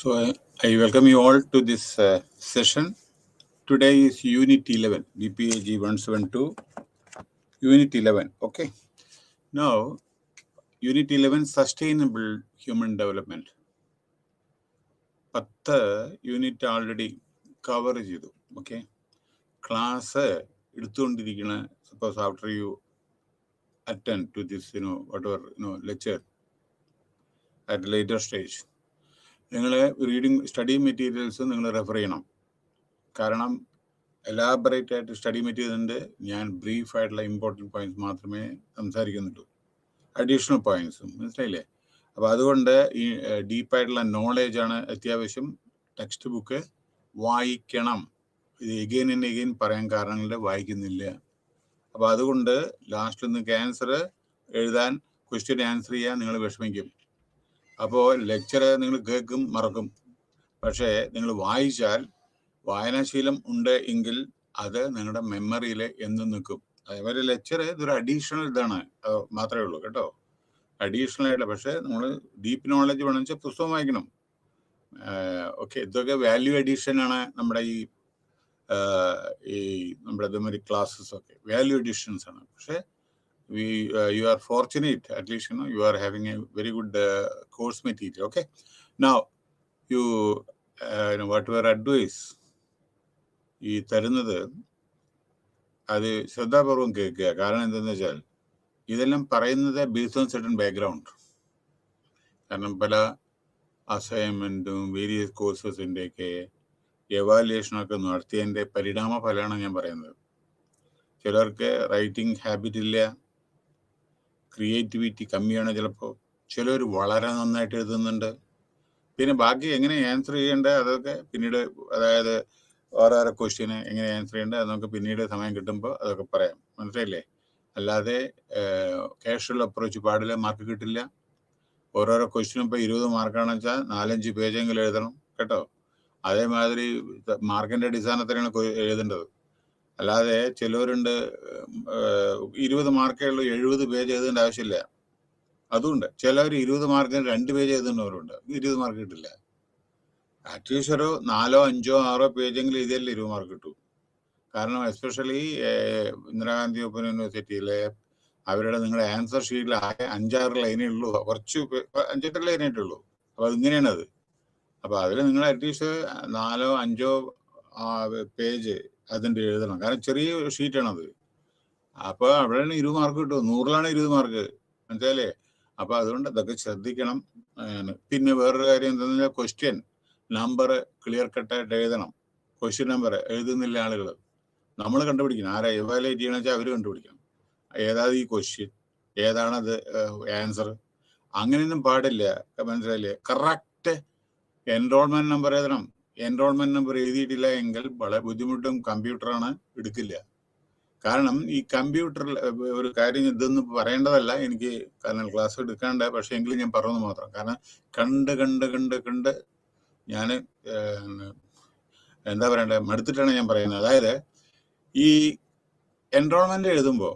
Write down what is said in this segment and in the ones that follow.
So I welcome you all to this session. Today is Unit 11, BPAG 172, Unit 11. Okay. Now, Unit 11, Sustainable Human Development. 10 unit already cover ചെയ്തു. Okay, class എടുത്തുകൊണ്ടിരിക്കുന്ന suppose after you attend to this lecture at later stage നിങ്ങൾ reading study materials നിങ്ങൾ refer ചെയ്യണം. കാരണം elaborate ആയിട്ട് study മെറ്റീരിയലിൻ്റെ ഞാൻ ബ്രീഫായിട്ടുള്ള important points മാത്രമേ സംസാരിക്കുന്നുള്ളൂ, അഡീഷണൽ പോയിന്റ്സും. മനസ്സിലായില്ലേ? അപ്പോൾ അതുകൊണ്ട് ഈ ഡീപ്പായിട്ടുള്ള നോളേജാണ് അത്യാവശ്യം. ടെക്സ്റ്റ് ബുക്ക് വായിക്കണം. ഇത് എഗെയിൻ ആൻഡ് എഗെയിൻ പറയാൻ കാരണങ്ങൾ വായിക്കുന്നില്ല. അപ്പോൾ അതുകൊണ്ട് ലാസ്റ്റിൽ നിങ്ങൾക്ക് ആൻസർ എഴുതാൻ, ക്വസ്റ്റ്യൻ ആൻസർ ചെയ്യാൻ നിങ്ങൾ വിഷമിക്കും. അപ്പോൾ ലെക്ചർ നിങ്ങൾ കേൾക്കും, മറക്കും. പക്ഷേ നിങ്ങൾ വായിച്ചാൽ, വായനാശീലം ഉണ്ട് എങ്കിൽ അത് നിങ്ങളുടെ മെമ്മറിയിൽ എന്നും നിൽക്കും. അതേപോലെ ലെക്ചർ ഇതൊരു അഡീഷണൽ ഇതാണ്, മാത്രമേ ഉള്ളൂ കേട്ടോ, അഡീഷണൽ ആയിട്ട്. പക്ഷേ നമ്മൾ ഡീപ്പ് നോളജ് വേണമെന്ന് വെച്ചാൽ പുസ്തകം വായിക്കണം. ഓക്കെ, ഇതൊക്കെ വാല്യൂ അഡീഷൻ ആണ് നമ്മുടെ ഈ നമ്മുടെ ഇതേമാതിരി ക്ലാസ്സസ് ഒക്കെ വാല്യൂ അഡീഷൻസ് ആണ്. പക്ഷേ you are fortunate, at least you are having a very good course material. Okay, now you whatever advice ഈ തരുന്നത് അത് ശ്രദ്ധാപൂർവം കേൾക്കുക. കാരണം എന്താണെന്ന് വെച്ചാൽ ഇതെല്ലാം പറയുന്നത് ബേസ്ഡ് ഓൺ സർട്ടൻ ബാക്ക്ഗ്രൗണ്ട്. കാരണം പല അസൈൻമെൻറ്റും വേരിയസ് കോഴ്സസിൻ്റെയൊക്കെ എവാലുവേഷനൊക്കെ നടത്തിയതിൻ്റെ പരിണാമ ഫലമാണ് ഞാൻ പറയുന്നത്. ചിലർക്ക് റൈറ്റിംഗ് ഹാബിറ്റ് ഇല്ല, ക്രിയേറ്റിവിറ്റി കമ്മിയാണ് ചിലപ്പോൾ. ചിലർ വളരെ നന്നായിട്ട് എഴുതുന്നുണ്ട്. പിന്നെ ബാക്കി എങ്ങനെ ആൻസർ ചെയ്യേണ്ടത് അതൊക്കെ പിന്നീട്, അതായത് ഓരോരോ ക്വസ്റ്റ്യന് എങ്ങനെ ആൻസർ ചെയ്യേണ്ടത് അത് നമുക്ക് പിന്നീട് സമയം കിട്ടുമ്പോൾ അതൊക്കെ പറയാം. മനസ്സിലായില്ലേ? അല്ലാതെ കാഷ്വൽ അപ്രോച്ച് പാടില്ല, മാർക്ക് കിട്ടില്ല. ഓരോരോ ക്വസ്റ്റ്യനും ഇപ്പോൾ 20 മാർക്കാണെന്ന് വെച്ചാൽ 4-5 പേജെങ്കിലും എഴുതണം കേട്ടോ. അതേമാതിരി മാർക്കിൻ്റെ അടിസ്ഥാനത്തിലാണ് എഴുതേണ്ടത്. അല്ലാതെ ചിലവരുണ്ട് 20 മാർക്കേ ഉള്ളൂ, 70 പേജ് എഴുതേണ്ട ആവശ്യമില്ല. അതുകൊണ്ട് ചിലവർ 20 മാർക്കിന് 2 പേജ് എഴുതുന്നവരുണ്ട്, 20 മാർക്ക് കിട്ടില്ല. അറ്റ്ലീസ്റ്റ് ഒരു 4, 5, 6 പേജെങ്കിലും എഴുതിയാലേ 20 മാർക്ക് കിട്ടൂ. കാരണം എസ്പെഷ്യലി ഇന്ദിരാഗാന്ധി ഓപ്പൺ യൂണിവേഴ്സിറ്റിയിലെ അവരുടെ നിങ്ങളുടെ ആൻസർ ഷീറ്റിൽ ആകെ 5-6 ലൈനേ ഉള്ളൂ, കുറച്ച് 5-8 ലൈനായിട്ടേ ഉള്ളൂ. അപ്പോൾ അതിങ്ങനെയാണത്. അപ്പോൾ അതിൽ നിങ്ങൾ അറ്റ്ലീസ്റ്റ് 4, 5 പേജ് അതിൻ്റെ എഴുതണം. കാരണം ചെറിയ ഷീറ്റാണത്. അപ്പോൾ അവിടെയാണ് 20 മാർക്ക് കിട്ടും. 100-ലാണ് 20 മാർക്ക്. മനസ്സിലായില്ലേ? അപ്പോൾ അതുകൊണ്ട് ഇതൊക്കെ ശ്രദ്ധിക്കണം. പിന്നെ വേറൊരു കാര്യം എന്താണെന്ന് വെച്ചാൽ ക്വസ്റ്റ്യൻ നമ്പർ ക്ലിയർ കട്ടായിട്ട് എഴുതണം. ക്വസ്റ്റ്യൻ നമ്പർ എഴുതുന്നില്ല ആളുകൾ. നമ്മൾ കണ്ടുപിടിക്കണം. ആരാ എവാലുവേറ്റ് ചെയ്യണമെന്ന് വെച്ചാൽ അവർ കണ്ടുപിടിക്കണം. ഏതാണ് ഈ ക്വസ്റ്റ്യൻ, ഏതാണത് ആൻസർ. അങ്ങനെയൊന്നും പാടില്ല. മനസ്സിലായില്ലേ? കറക്റ്റ് എൻറോൾമെന്റ് നമ്പർ എഴുതണം. എൻറോൾമെന്റ് നമ്പർ എഴുതിയിട്ടില്ല എങ്കിൽ വളരെ ബുദ്ധിമുട്ടും, കമ്പ്യൂട്ടറാണ് എടുക്കില്ല. കാരണം ഈ കമ്പ്യൂട്ടറിൽ ഒരു കാര്യം ഇതൊന്നും പറയേണ്ടതല്ല എനിക്ക്, കാരണം ക്ലാസ് എടുക്കാണ്ട്, പക്ഷേ എങ്കിലും ഞാൻ പറഞ്ഞു മാത്രം. കാരണം കണ്ട് ഞാൻ എന്താ പറയണ്ടേ, മടുത്തിട്ടാണ് ഞാൻ പറയുന്നത്. അതായത് ഈ എൻറോൾമെന്റ് എഴുതുമ്പോൾ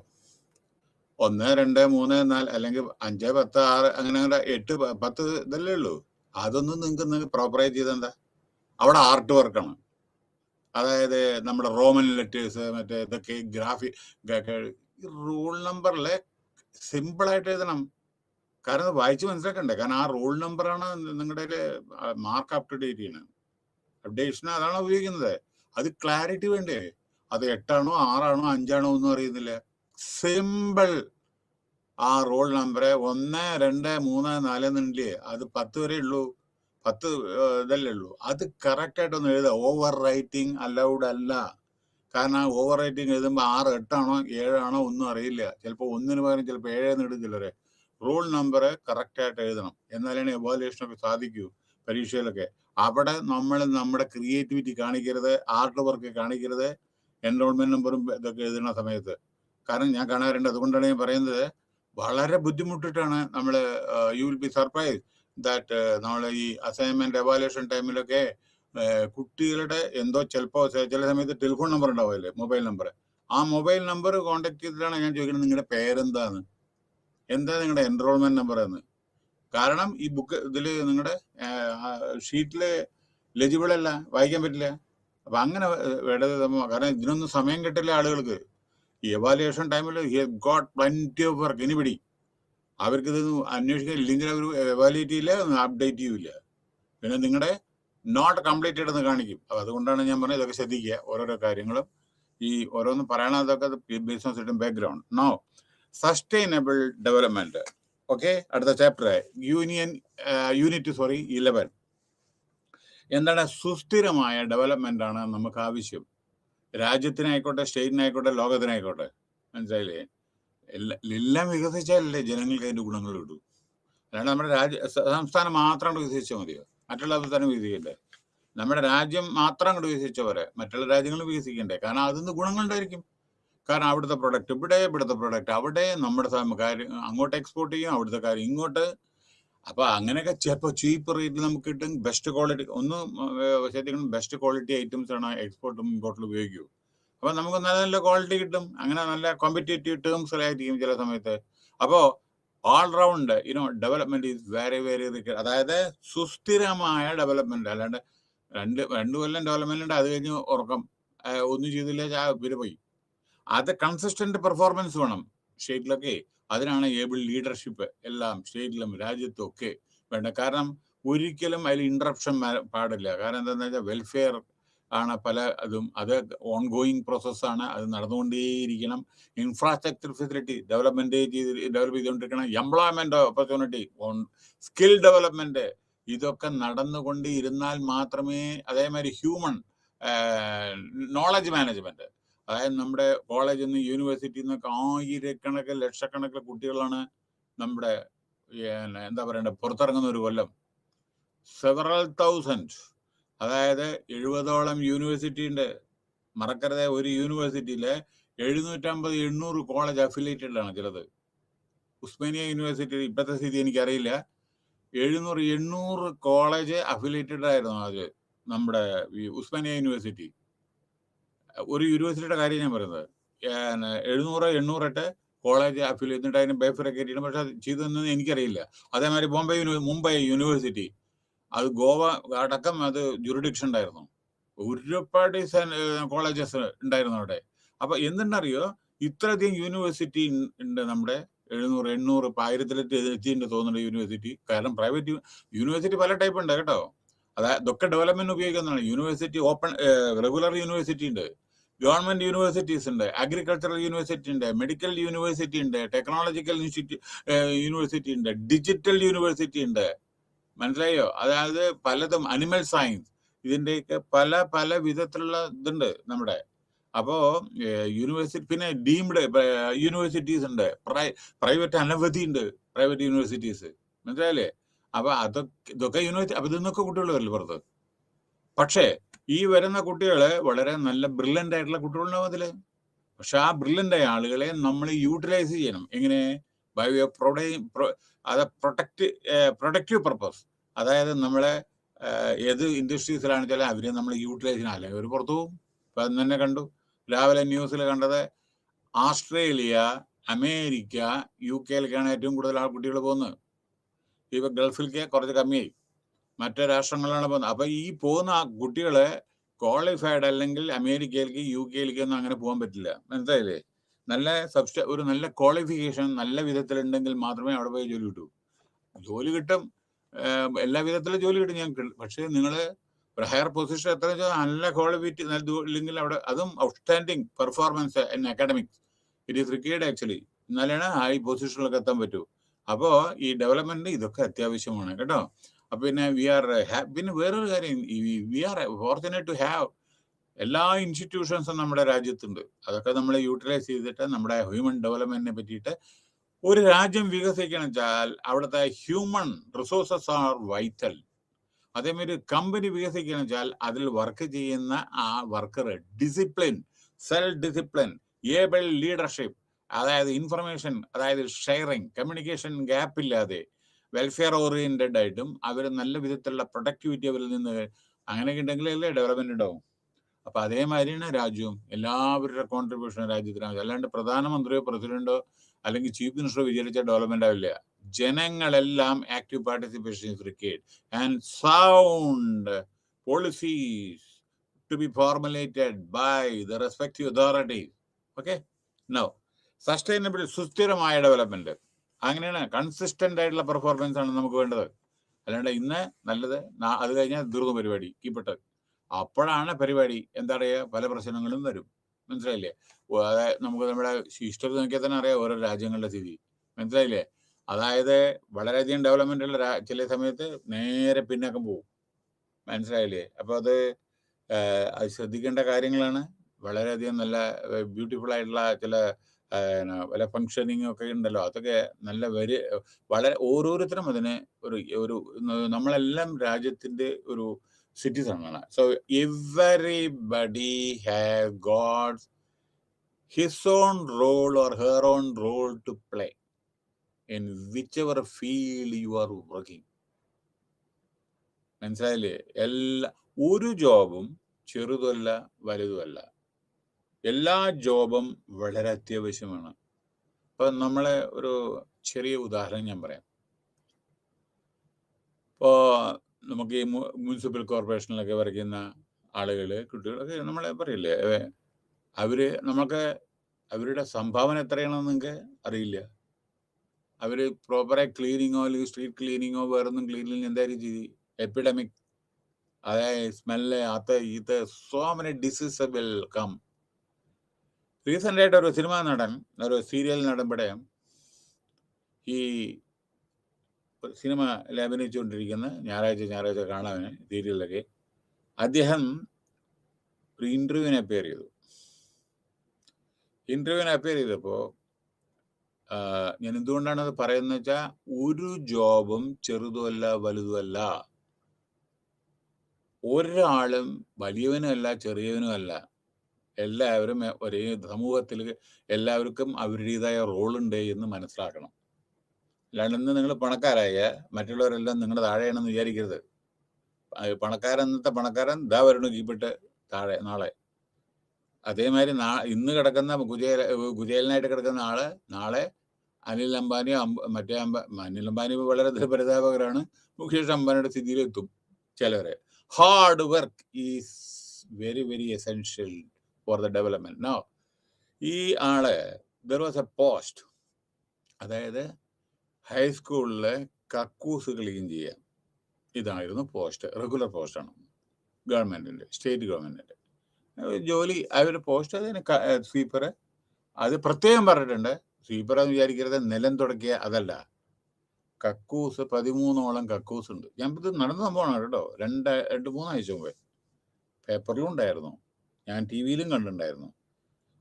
1, 2, 3, 4 അല്ലെങ്കിൽ 5, 10, 6 അങ്ങനെ 8, 10 ഇതല്ലേ ഉള്ളൂ. അതൊന്നും നിങ്ങൾക്ക് പ്രോപ്പറായി ചെയ്തെന്താ? അവിടെ ആർട്ട് വർക്കാണ്. അതായത് നമ്മുടെ റോമൻ ലെറ്റേഴ്സ്, മറ്റേ ഇതൊക്കെ ഈ റൂൾ നമ്പറിലെ സിമ്പിളായിട്ട് എഴുതണം. കാരണം വായിച്ച് മനസ്സിലാക്കണ്ടേ? കാരണം ആ റൂൾ നമ്പറാണ് നിങ്ങളുടെ മാർക്ക് അപ് ടു ഡേറ്റ് ചെയ്യണം. അപ്ഡേഷൻ അതാണ് ഉപയോഗിക്കുന്നത്. അത് ക്ലാരിറ്റി വേണ്ടേ? അത് 8 ആണോ 6 ആണോ 5 ആണോ ഒന്നും അറിയുന്നില്ല. സിമ്പിൾ ആ റോൾ നമ്പർ 1, 2, 3, 4 എന്നില്ലേ, അത് 10 വരെ ഉള്ളൂ, 10 ഇതല്ലേ ഉള്ളൂ. അത് കറക്റ്റായിട്ടൊന്ന് എഴുതുക. ഓവർ റൈറ്റിംഗ് അലൗഡ് അല്ല. കാരണം ഓവർ റൈറ്റിംഗ് എഴുതുമ്പോൾ 6, 8 ആണോ 7 ആണോ ഒന്നും അറിയില്ല. ചിലപ്പോൾ 1-ന് പകരം ചിലപ്പോൾ 7 ഇടും ചിലരെ. റൂൾ നമ്പർ കറക്റ്റായിട്ട് എഴുതണം. എന്നാലാണ് എവാലുവേഷനൊക്കെ സാധിക്കൂ പരീക്ഷയിലൊക്കെ. അവിടെ നമ്മൾ നമ്മുടെ ക്രിയേറ്റിവിറ്റി കാണിക്കരുത്, ആർട്ട് വർക്ക് കാണിക്കരുത്. എൻറോൾമെന്റ് നമ്പറും ഇതൊക്കെ എഴുതുന്ന സമയത്ത് കാരണം ഞാൻ കാണാറുണ്ട്. അതുകൊണ്ടാണ് ഞാൻ പറയുന്നത്, വളരെ ബുദ്ധിമുട്ടിട്ടാണ് നമ്മൾ, you will be surprise that നമ്മൾ ഈ അസൈൻമെന്റ് എവാലുവേഷൻ ടൈമിലൊക്കെ കുട്ടികളുടെ എന്തോ ചിലപ്പോൾ ചില സമയത്ത് ടെലിഫോൺ നമ്പർ ഉണ്ടാവില്ലേ, മൊബൈൽ നമ്പർ. ആ മൊബൈൽ നമ്പർ കോൺടാക്ട് ചെയ്തിട്ടാണ് ഞാൻ ചോദിക്കുന്നത് നിങ്ങളുടെ പേരെന്താണ്, എന്താ നിങ്ങളുടെ എൻറോൾമെന്റ് നമ്പർ എന്ന്. കാരണം ഈ ബുക്ക് ഇതിൽ നിങ്ങളുടെ ഷീറ്റിൽ ലെജിബിൾ അല്ല, വായിക്കാൻ പറ്റില്ല. അപ്പൊ അങ്ങനെ വേണ്ടത് കാരണം ഇതിനൊന്നും സമയം കിട്ടില്ല ആളുകൾക്ക്. ഈ എവാലുവേഷൻ ടൈമിൽ he got plenty of work. Anybody അവർക്ക് ഇത് അന്വേഷിക്കാൻ ഇല്ലെങ്കിൽ അവർ എവാലുവേറ്റ് ചെയ്യില്ല, അപ്ഡേറ്റ് ചെയ്യില്ല. പിന്നെ നിങ്ങളുടെ നോട്ട് കംപ്ലീറ്റഡ് എന്ന് കാണിക്കും. അപ്പൊ അതുകൊണ്ടാണ് ഞാൻ പറഞ്ഞത് ഇതൊക്കെ ശ്രദ്ധിക്കുക. ഓരോരോ കാര്യങ്ങളും ഈ ഓരോന്ന് പറയണതൊക്കെ ബിസിനസ് ഇട്ടും background. No sustainable development. Okay, അടുത്ത ചാപ്റ്റർ യൂണിറ്റ് 11. എന്താണ് സുസ്ഥിരമായ ഡെവലപ്മെന്റ് ആണ് നമുക്ക് ആവശ്യം. രാജ്യത്തിനായിക്കോട്ടെ, സ്റ്റേറ്റിനായിക്കോട്ടെ, ലോകത്തിനായിക്കോട്ടെ. മനസ്സിലായില്ലേ? എല്ലാം വികസിച്ചാലല്ലേ ജനങ്ങൾക്ക് അതിന്റെ ഗുണങ്ങൾ കിട്ടും. അല്ലാണ്ട് നമ്മുടെ സംസ്ഥാനം മാത്രം വികസിച്ചാൽ മതിയോ? മറ്റുള്ള സംസ്ഥാനം വികസിക്കണ്ടേ? നമ്മുടെ രാജ്യം മാത്രം അങ്ങോട്ട് വികസിച്ച പോരെ, മറ്റുള്ള രാജ്യങ്ങൾ വികസിക്കണ്ടേ? കാരണം അതിന് ഗുണങ്ങളുണ്ടായിരിക്കും. കാരണം അവിടുത്തെ പ്രൊഡക്റ്റ് ഇവിടെ, ഇവിടുത്തെ പ്രൊഡക്റ്റ് അവിടെ, നമ്മുടെ കാര്യം അങ്ങോട്ട് എക്സ്പോർട്ട് ചെയ്യും, അവിടുത്തെ കാര്യം ഇങ്ങോട്ട്. അപ്പൊ അങ്ങനെയൊക്കെ ചിലപ്പോൾ ചീപ്പ് റേറ്റിൽ നമുക്ക് കിട്ടും. ബെസ്റ്റ് ക്വാളിറ്റി ശരിക്കും ബെസ്റ്റ് ക്വാളിറ്റി ഐറ്റംസ് ആണ് എക്സ്പോർട്ടും ഇമ്പോർട്ടിലും ഉപയോഗിക്കൂ. അപ്പൊ നമുക്ക് നല്ല നല്ല ക്വാളിറ്റി കിട്ടും. അങ്ങനെ നല്ല കോമ്പറ്റേറ്റീവ് ടേംസിലായിരിക്കും ചില സമയത്ത്. അപ്പോ all-round development is very very required. അതായത് സുസ്ഥിരമായ ഡെവലപ്മെന്റ്. അല്ലാണ്ട് രണ്ടു കൊല്ലം ഡെവലപ്മെന്റ് ഉണ്ട്, അത് കഴിഞ്ഞ് ഉറക്കം ഒന്നും ചെയ്തില്ല, പിന്നെ പോയി. അത് കൺസിസ്റ്റന്റ് പെർഫോമൻസ് വേണം സ്റ്റേറ്റിലൊക്കെ. അതിനാണ് ഏബിൾ ലീഡർഷിപ്പ് എല്ലാം സ്റ്റേറ്റിലും രാജ്യത്തും ഒക്കെ വേണ്ട. കാരണം ഒരിക്കലും അതിൽ ഇൻട്രപ്ഷൻ പാടില്ല. കാരണം എന്താണെന്ന് വെച്ചാൽ വെൽഫെയർ ആണ് പല അതും. അത് ഓൺഗോയിങ് പ്രോസസ്സാണ്, അത് നടന്നുകൊണ്ടേയിരിക്കണം. ഇൻഫ്രാസ്ട്രക്ചർ ഫെസിലിറ്റി ഡെവലപ്പ് ചെയ്തുകൊണ്ടിരിക്കണം. എംപ്ലോയ്മെന്റ് ഓപ്പർച്യൂണിറ്റി, സ്കിൽ ഡെവലപ്മെന്റ്, ഇതൊക്കെ നടന്നുകൊണ്ടിരുന്നാൽ മാത്രമേ. അതേമാതിരി ഹ്യൂമൻ നോളജ് മാനേജ്മെന്റ്. അതായത് നമ്മുടെ കോളേജിൽ നിന്ന് യൂണിവേഴ്സിറ്റിയിൽ നിന്നൊക്കെ ആയിരക്കണക്കിന് ലക്ഷക്കണക്കിന് കുട്ടികളാണ് നമ്മുടെ എന്താ പറയണ്ടേ പുറത്തിറങ്ങുന്ന ഒരു കൊല്ലം. Several thousand. അതായത് 70ഓളം യൂണിവേഴ്സിറ്റി ഉണ്ട്. മറക്കരുത്, ഒരു യൂണിവേഴ്സിറ്റിയില് 750-800 കോളേജ് അഫിലിയേറ്റഡ് ആണ് ചിലത്. ഉസ്മാനിയ യൂണിവേഴ്സിറ്റി ഇപ്പോഴത്തെ സ്ഥിതി എനിക്കറിയില്ല. 700-800 കോളേജ് അഫിലിയേറ്റഡ് ആയിരുന്നു അത് നമ്മുടെ ഉസ്മാനിയ യൂണിവേഴ്സിറ്റി. ഒരു യൂണിവേഴ്സിറ്റിയുടെ കാര്യം ഞാൻ പറയുന്നത്. 700-800 കോളേജ് അഫിലിയേറ്റ് എന്നിട്ട് അതിന് ബൈഫറക്കേറ്റ് ചെയ്യണം. പക്ഷെ അത് ചെയ്തതെന്ന് എനിക്കറിയില്ല. അതേമാതിരി മുംബൈ യൂണിവേഴ്സിറ്റി, അത് ഗോവ അടക്കം അത് ജുറിഡിക്ഷൻ ഉണ്ടായിരുന്നു. ഒരുപാട് കോളേജസ് ഉണ്ടായിരുന്നു അവിടെ. അപ്പൊ എന്തുണ്ടറിയോ, ഇത്രയധികം യൂണിവേഴ്സിറ്റി ഉണ്ട് നമ്മുടെ 700-800 1000 തോന്നുന്നുണ്ട് യൂണിവേഴ്സിറ്റി. കാരണം പ്രൈവറ്റ് യൂണിവേഴ്സിറ്റി പല ടൈപ്പ് ഉണ്ട് കേട്ടോ. അതായത് ഇതൊക്കെ ഡെവലപ്മെന്റ് ഉപയോഗിക്കുന്നതാണ്. യൂണിവേഴ്സിറ്റി ഓപ്പൺ റെഗുലർ യൂണിവേഴ്സിറ്റി ഉണ്ട്, ഗവൺമെന്റ് യൂണിവേഴ്സിറ്റീസ് ഉണ്ട്, അഗ്രികൾച്ചറൽ യൂണിവേഴ്സിറ്റി ഉണ്ട്, മെഡിക്കൽ യൂണിവേഴ്സിറ്റി ഉണ്ട്, ടെക്നോളജിക്കൽ യൂണിവേഴ്സിറ്റി ഉണ്ട്, ഡിജിറ്റൽ യൂണിവേഴ്സിറ്റി ഉണ്ട്. മനസ്സിലായോ? അതായത് പലതും, അനിമൽ സയൻസ്, ഇതിന്റെയൊക്കെ പല പല വിധത്തിലുള്ള ഇതുണ്ട് നമ്മുടെ. അപ്പോ യൂണിവേഴ്സിറ്റി, പിന്നെ ഡീംഡ് യൂണിവേഴ്സിറ്റീസ് ഉണ്ട്, പ്രൈവറ്റ് അനവധി ഉണ്ട്, പ്രൈവറ്റ് യൂണിവേഴ്സിറ്റീസ്. മനസ്സിലായില്ലേ? അപ്പൊ ഇതൊക്കെ യൂണിവേഴ്സിറ്റി. അപ്പൊ ഇതിന്നൊക്കെ കുട്ടികൾ വരില്ല പുറത്ത്. പക്ഷേ ഈ വരുന്ന കുട്ടികള് വളരെ നല്ല ബ്രില്യൻ്റ് ആയിട്ടുള്ള കുട്ടികളുണ്ടാവും അതില്. പക്ഷെ ആ ബ്രില്യൻ്റ് ആയ ആളുകളെ നമ്മൾ യൂട്ടിലൈസ് ചെയ്യണം. എങ്ങനെ? ബൈ വേ അത് പ്രൊട്ടക്റ്റീവ് പർപ്പസ്. അതായത് നമ്മളെ ഏത് ഇൻഡസ്ട്രീസിലാണ് വെച്ചാൽ അവരെ നമ്മൾ യൂട്ടിലൈസ് ചെയ്യണം. അല്ലെങ്കിൽ അവർ പുറത്തു പോകും. ഇപ്പൊ അന്ന് തന്നെ കണ്ടു, രാവിലെ ന്യൂസിൽ കണ്ടത്, ഓസ്ട്രേലിയ, അമേരിക്ക, UK-യിലേക്കാണ് ഏറ്റവും കൂടുതൽ കുട്ടികൾ പോകുന്നത്. ഇപ്പൊ ഗൾഫിലേക്ക് കുറച്ച് കമ്മിയായി, മറ്റു രാഷ്ട്രങ്ങളിലാണ് പോകുന്നത്. അപ്പൊ ഈ പോകുന്ന ആ കുട്ടികളെ ക്വാളിഫൈഡ് അല്ലെങ്കിൽ അമേരിക്കയിലേക്ക് UK-യിലേക്ക് ഒന്നും അങ്ങനെ പോകാൻ പറ്റില്ല. മനസ്സിലായില്ലേ? നല്ല ഒരു നല്ല ക്വാളിഫിക്കേഷൻ നല്ല വിധത്തിലുണ്ടെങ്കിൽ മാത്രമേ അവിടെ പോയി ജോലി കിട്ടൂ. ജോലി കിട്ടും, എല്ലാ വിധത്തിലും ജോലി കിട്ടും ഞങ്ങൾക്ക്. പക്ഷേ നിങ്ങൾ ഒരു ഹയർ പൊസിഷൻ എത്ര നല്ല ക്വാളിഫിറ്റി ഇല്ലെങ്കിൽ അവിടെ, അതും outstanding performance in academics it is required actually. എന്നാലാണ് ഹൈ പൊസിഷനിലൊക്കെ എത്താൻ പറ്റൂ. അപ്പോൾ ഈ ഡെവലപ്മെന്റ് ഇതൊക്കെ അത്യാവശ്യമാണ് കേട്ടോ. അപ്പൊ പിന്നെ പിന്നെ വേറൊരു കാര്യം, we are fortunate to have എല്ലാ ഇൻസ്റ്റിറ്റ്യൂഷൻസും നമ്മുടെ രാജ്യത്തുണ്ട്. അതൊക്കെ നമ്മൾ യൂട്ടിലൈസ് ചെയ്തിട്ട് നമ്മുടെ ഹ്യൂമൻ ഡെവലപ്മെന്റിനെ പറ്റിയിട്ട് ഒരു രാജ്യം വികസിക്കണം വെച്ചാൽ അവിടുത്തെ ഹ്യൂമൻ റിസോഴ്സസ് ആർ വൈറ്റൽ. അതേമാതിരി കമ്പനി വികസിക്കണം വെച്ചാൽ അതിൽ വർക്ക് ചെയ്യുന്ന ആ worker discipline, self discipline, able leadership, അതായത് ഇൻഫർമേഷൻ, അതായത് ഷെയറിങ്, കമ്മ്യൂണിക്കേഷൻ ഗ്യാപ്പ് ഇല്ലാതെ വെൽഫെയർ ഓറിയന്റഡ് ആയിട്ടും അവർ നല്ല വിധത്തിലുള്ള പ്രൊഡക്ടിവിറ്റി അവരിൽ നിന്ന് അങ്ങനെയൊക്കെ ഉണ്ടെങ്കിലല്ലേ ഡെവലപ്മെന്റ് ഉണ്ടാവും. അപ്പൊ അതേമാതിരിയാണ് രാജ്യവും. എല്ലാവരുടെ കോൺട്രിബ്യൂഷൻ രാജ്യത്തിനാണ്. അല്ലാണ്ട് പ്രധാനമന്ത്രിയോ പ്രസിഡന്റോ അല്ലെങ്കിൽ ചീഫ് മിനിസ്റ്ററോ വിചാരിച്ച ഡെവലപ്മെന്റ് ആവില്ല. ജനങ്ങളെല്ലാം active participation is required and sound policies to be formulated by the respective authorities. Okay? Now, sustainable, സുസ്ഥിരമായ ഡെവലപ്മെന്റ്. അങ്ങനെയാണ് കൺസിസ്റ്റന്റ് ആയിട്ടുള്ള പെർഫോമൻസ് ആണ് നമുക്ക് വേണ്ടത്. അല്ലാണ്ട് ഇന്ന് നല്ലത് അത് കഴിഞ്ഞാൽ തീർന്നു പരിപാടി, കീപ്പിട്ട്. അപ്പോഴാണ് പരിപാടി എന്താ പറയുക, പല പ്രശ്നങ്ങളും വരും. മനസ്സിലായില്ലേ? അതായത് നമുക്ക് നമ്മുടെ ഹിസ്റ്ററി നോക്കിയാൽ തന്നെ അറിയാം ഓരോ രാജ്യങ്ങളുടെ സ്ഥിതി. മനസ്സിലായില്ലേ? അതായത് വളരെയധികം ഡെവലപ്മെന്റ് ഉള്ള ചില സമയത്ത് നേരെ പിന്നാക്കം പോകും. മനസ്സിലായില്ലേ? അപ്പൊ അത് ശ്രദ്ധിക്കേണ്ട കാര്യങ്ങളാണ്. വളരെയധികം നല്ല ബ്യൂട്ടിഫുൾ ആയിട്ടുള്ള ചില പല ഫങ്ഷനിങ് ഒക്കെ ഉണ്ടല്ലോ, അതൊക്കെ നല്ല വളരെ ഓരോരുത്തരും അതിന് ഒരു നമ്മളെല്ലാം രാജ്യത്തിന്റെ ഒരു സിറ്റിസൺ ആണ്. So everybody have got his own role or her own role to play in whichever field you are working. മനസ്സിലായില്ലേ? ഒരു ജോബും ചെറുതല്ല വലുതുമല്ല, എല്ലാ ജോബും വളരെ അത്യാവശ്യമാണ്. ഇപ്പൊ നമ്മളെ ഒരു ചെറിയ ഉദാഹരണം ഞാൻ പറയാം. ഇപ്പോ നമുക്ക് ഈ മുനിസിപ്പൽ കോർപ്പറേഷനിലൊക്കെ വർക്ക് ചെയ്യുന്ന ആളുകള്, കുട്ടികളൊക്കെ നമ്മളെ പറയില്ലേ, നമുക്ക് അവരുടെ സംഭാവന എത്രയാണെന്ന് നിങ്ങൾക്ക് അറിയില്ല. അവര് പ്രോപ്പറായി ക്ലീനിങ്ങോ അല്ലെങ്കിൽ സ്ട്രീറ്റ് ക്ലീനിങ്ങോ വേറൊന്നും ക്ലീനിങ് എന്തായാലും ചെയ്ത് എപ്പിഡമിക്, അതായത് സ്മെല്ല്, ഇത് so many disease will come. Recent ആയിട്ട് ഒരു സിനിമാ നടൻ, ഒരു സീരിയൽ നടൻ ഈ സിനിമ അഭിനയിച്ചുകൊണ്ടിരിക്കുന്ന ഞായറാഴ്ച കാണാൻ സീരിയലിലൊക്കെ അദ്ദേഹം ഒരു ഇന്റർവ്യൂവിന് അപ്പിയർ ചെയ്തപ്പോ ഞാൻ എന്തുകൊണ്ടാണ് അത് പറയുന്നത് വെച്ചാൽ, ഒരു ജോബും ചെറുതുമല്ല വലുതുമല്ല. ഒരാളും വലിയവനുമല്ല ചെറിയവനുമല്ല. എല്ലാവരും ഒരേ സമൂഹത്തിൽ എല്ലാവർക്കും അവരുടേതായ റോളുണ്ട് എന്ന് മനസ്സിലാക്കണം. അല്ലാണ്ട് ഇന്ന് നിങ്ങൾ പണക്കാരായ മറ്റുള്ളവരെല്ലാം നിങ്ങളുടെ താഴെയാണെന്ന് വിചാരിക്കരുത്. ഇന്നത്തെ പണക്കാരൻ ദാ വരണം കീപ്പിട്ട് താഴെ നാളെ. അതേമാതിരി ഇന്ന് കിടക്കുന്ന കുചേലനായിട്ട് കിടക്കുന്ന ആള് നാളെ അനിൽ അംബാനിയോ അനിൽ അംബാനി വളരെ പരിതാപകരാണ്. മുകേഷ് അംബാനിയുടെ സ്ഥിതിയിലെത്തും ചിലവരെ. Hard work is very very essential for the development. No, ഈ ആള് ദർ വാസ് എ പോസ്റ്റ്, അതായത് ഹൈസ്കൂളിലെ കക്കൂസ് ക്ലീൻ ചെയ്യാം. ഇതായിരുന്നു പോസ്റ്റ്, റെഗുലർ പോസ്റ്റാണ്, ഗവൺമെന്റിന്റെ, സ്റ്റേറ്റ് ഗവൺമെന്റിന്റെ ജോലി. അവരുടെ പോസ്റ്റ് അതിന് സ്വീപ്പർ. അത് പ്രത്യേകം പറഞ്ഞിട്ടുണ്ട്, സ്വീപ്പർ എന്ന് വിചാരിക്കരുത് നിലം തുടക്കിയ അതല്ല. കക്കൂസ് 13ഓളം കക്കൂസ് ഉണ്ട്. ഞാൻ ഇത് നടന്ന സംഭവമാണ് കേട്ടോ. 2-3 ആഴ്ച മുമ്പേ പേപ്പറിലും ഉണ്ടായിരുന്നു, ഞാൻ TV-യിലും കണ്ടിട്ടുണ്ടായിരുന്നു.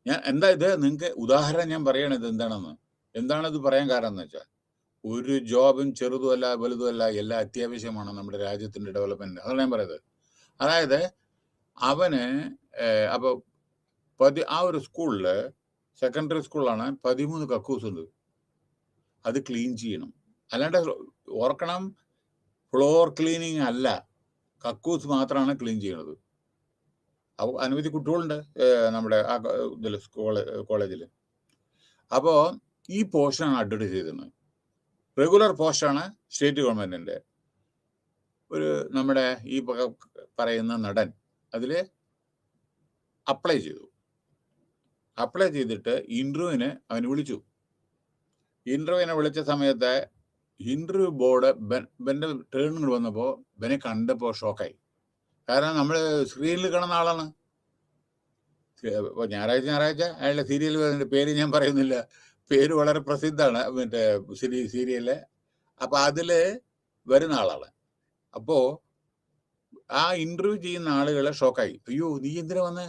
ഞാൻ എന്താ ഇത് നിങ്ങൾക്ക് ഉദാഹരണം ഞാൻ പറയണത് എന്താണിത് പറയാൻ കാരണം എന്ന് വെച്ചാൽ, ഒരു ജോബും ചെറുതുമല്ല വലുതുമല്ല, എല്ലാം അത്യാവശ്യമാണ് നമ്മുടെ രാജ്യത്തിന്റെ ഡെവലപ്മെന്റ്. അതാണ് ഞാൻ പറയുന്നത്. അതായത് അവന് അപ്പൊ ആ ഒരു സ്കൂളില്, സെക്കൻഡറി സ്കൂളാണ്, 13 കക്കൂസ് ഉണ്ട്. അത് ക്ലീൻ ചെയ്യണം. അല്ലാണ്ട് ഓർക്കണം, ഫ്ലോർ ക്ലീനിങ് അല്ല, കക്കൂസ് മാത്രമാണ് ക്ലീൻ ചെയ്യണത്. അനവധി കുട്ടികളുണ്ട് നമ്മുടെ ആ ഇതില് കോളേജിൽ. അപ്പോ ഈ പോസ്റ്റാണ് അഡ്വർട്ടൈസ് ചെയ്തിരുന്നത്. റെഗുലർ പോസ്റ്റാണ് സ്റ്റേറ്റ് ഗവൺമെന്റിന്റെ. നമ്മുടെ ഈ പറയുന്ന നടൻ അതില് അപ്ലൈ ചെയ്തിട്ട് ഇന്റർവ്യൂവിന് അവന് വിളിച്ചു. ഇന്റർവ്യൂവിനെ വിളിച്ച സമയത്ത് ഇന്റർവ്യൂ ബോർഡ് ബെന്റെ ടേണിൽ വന്നപ്പോൾ ബെനെ കണ്ടപ്പോൾ ഷോക്കായി. കാരണം നമ്മൾ സ്ക്രീനിൽ കാണുന്ന ആളാണ്. ഞായറാഴ്ച അയാളുടെ സീരിയൽ പേര് ഞാൻ പറയുന്നില്ല, പേര് വളരെ പ്രസിദ്ധമാണ്, മറ്റേ സീരിയല്. അപ്പൊ അതില് വരുന്ന ആളാണ്. അപ്പോ ആ ഇന്റർവ്യൂ ചെയ്യുന്ന ആളുകളെ ഷോക്കായി. അയ്യോ, നീ എന്തിനാ വന്നേ?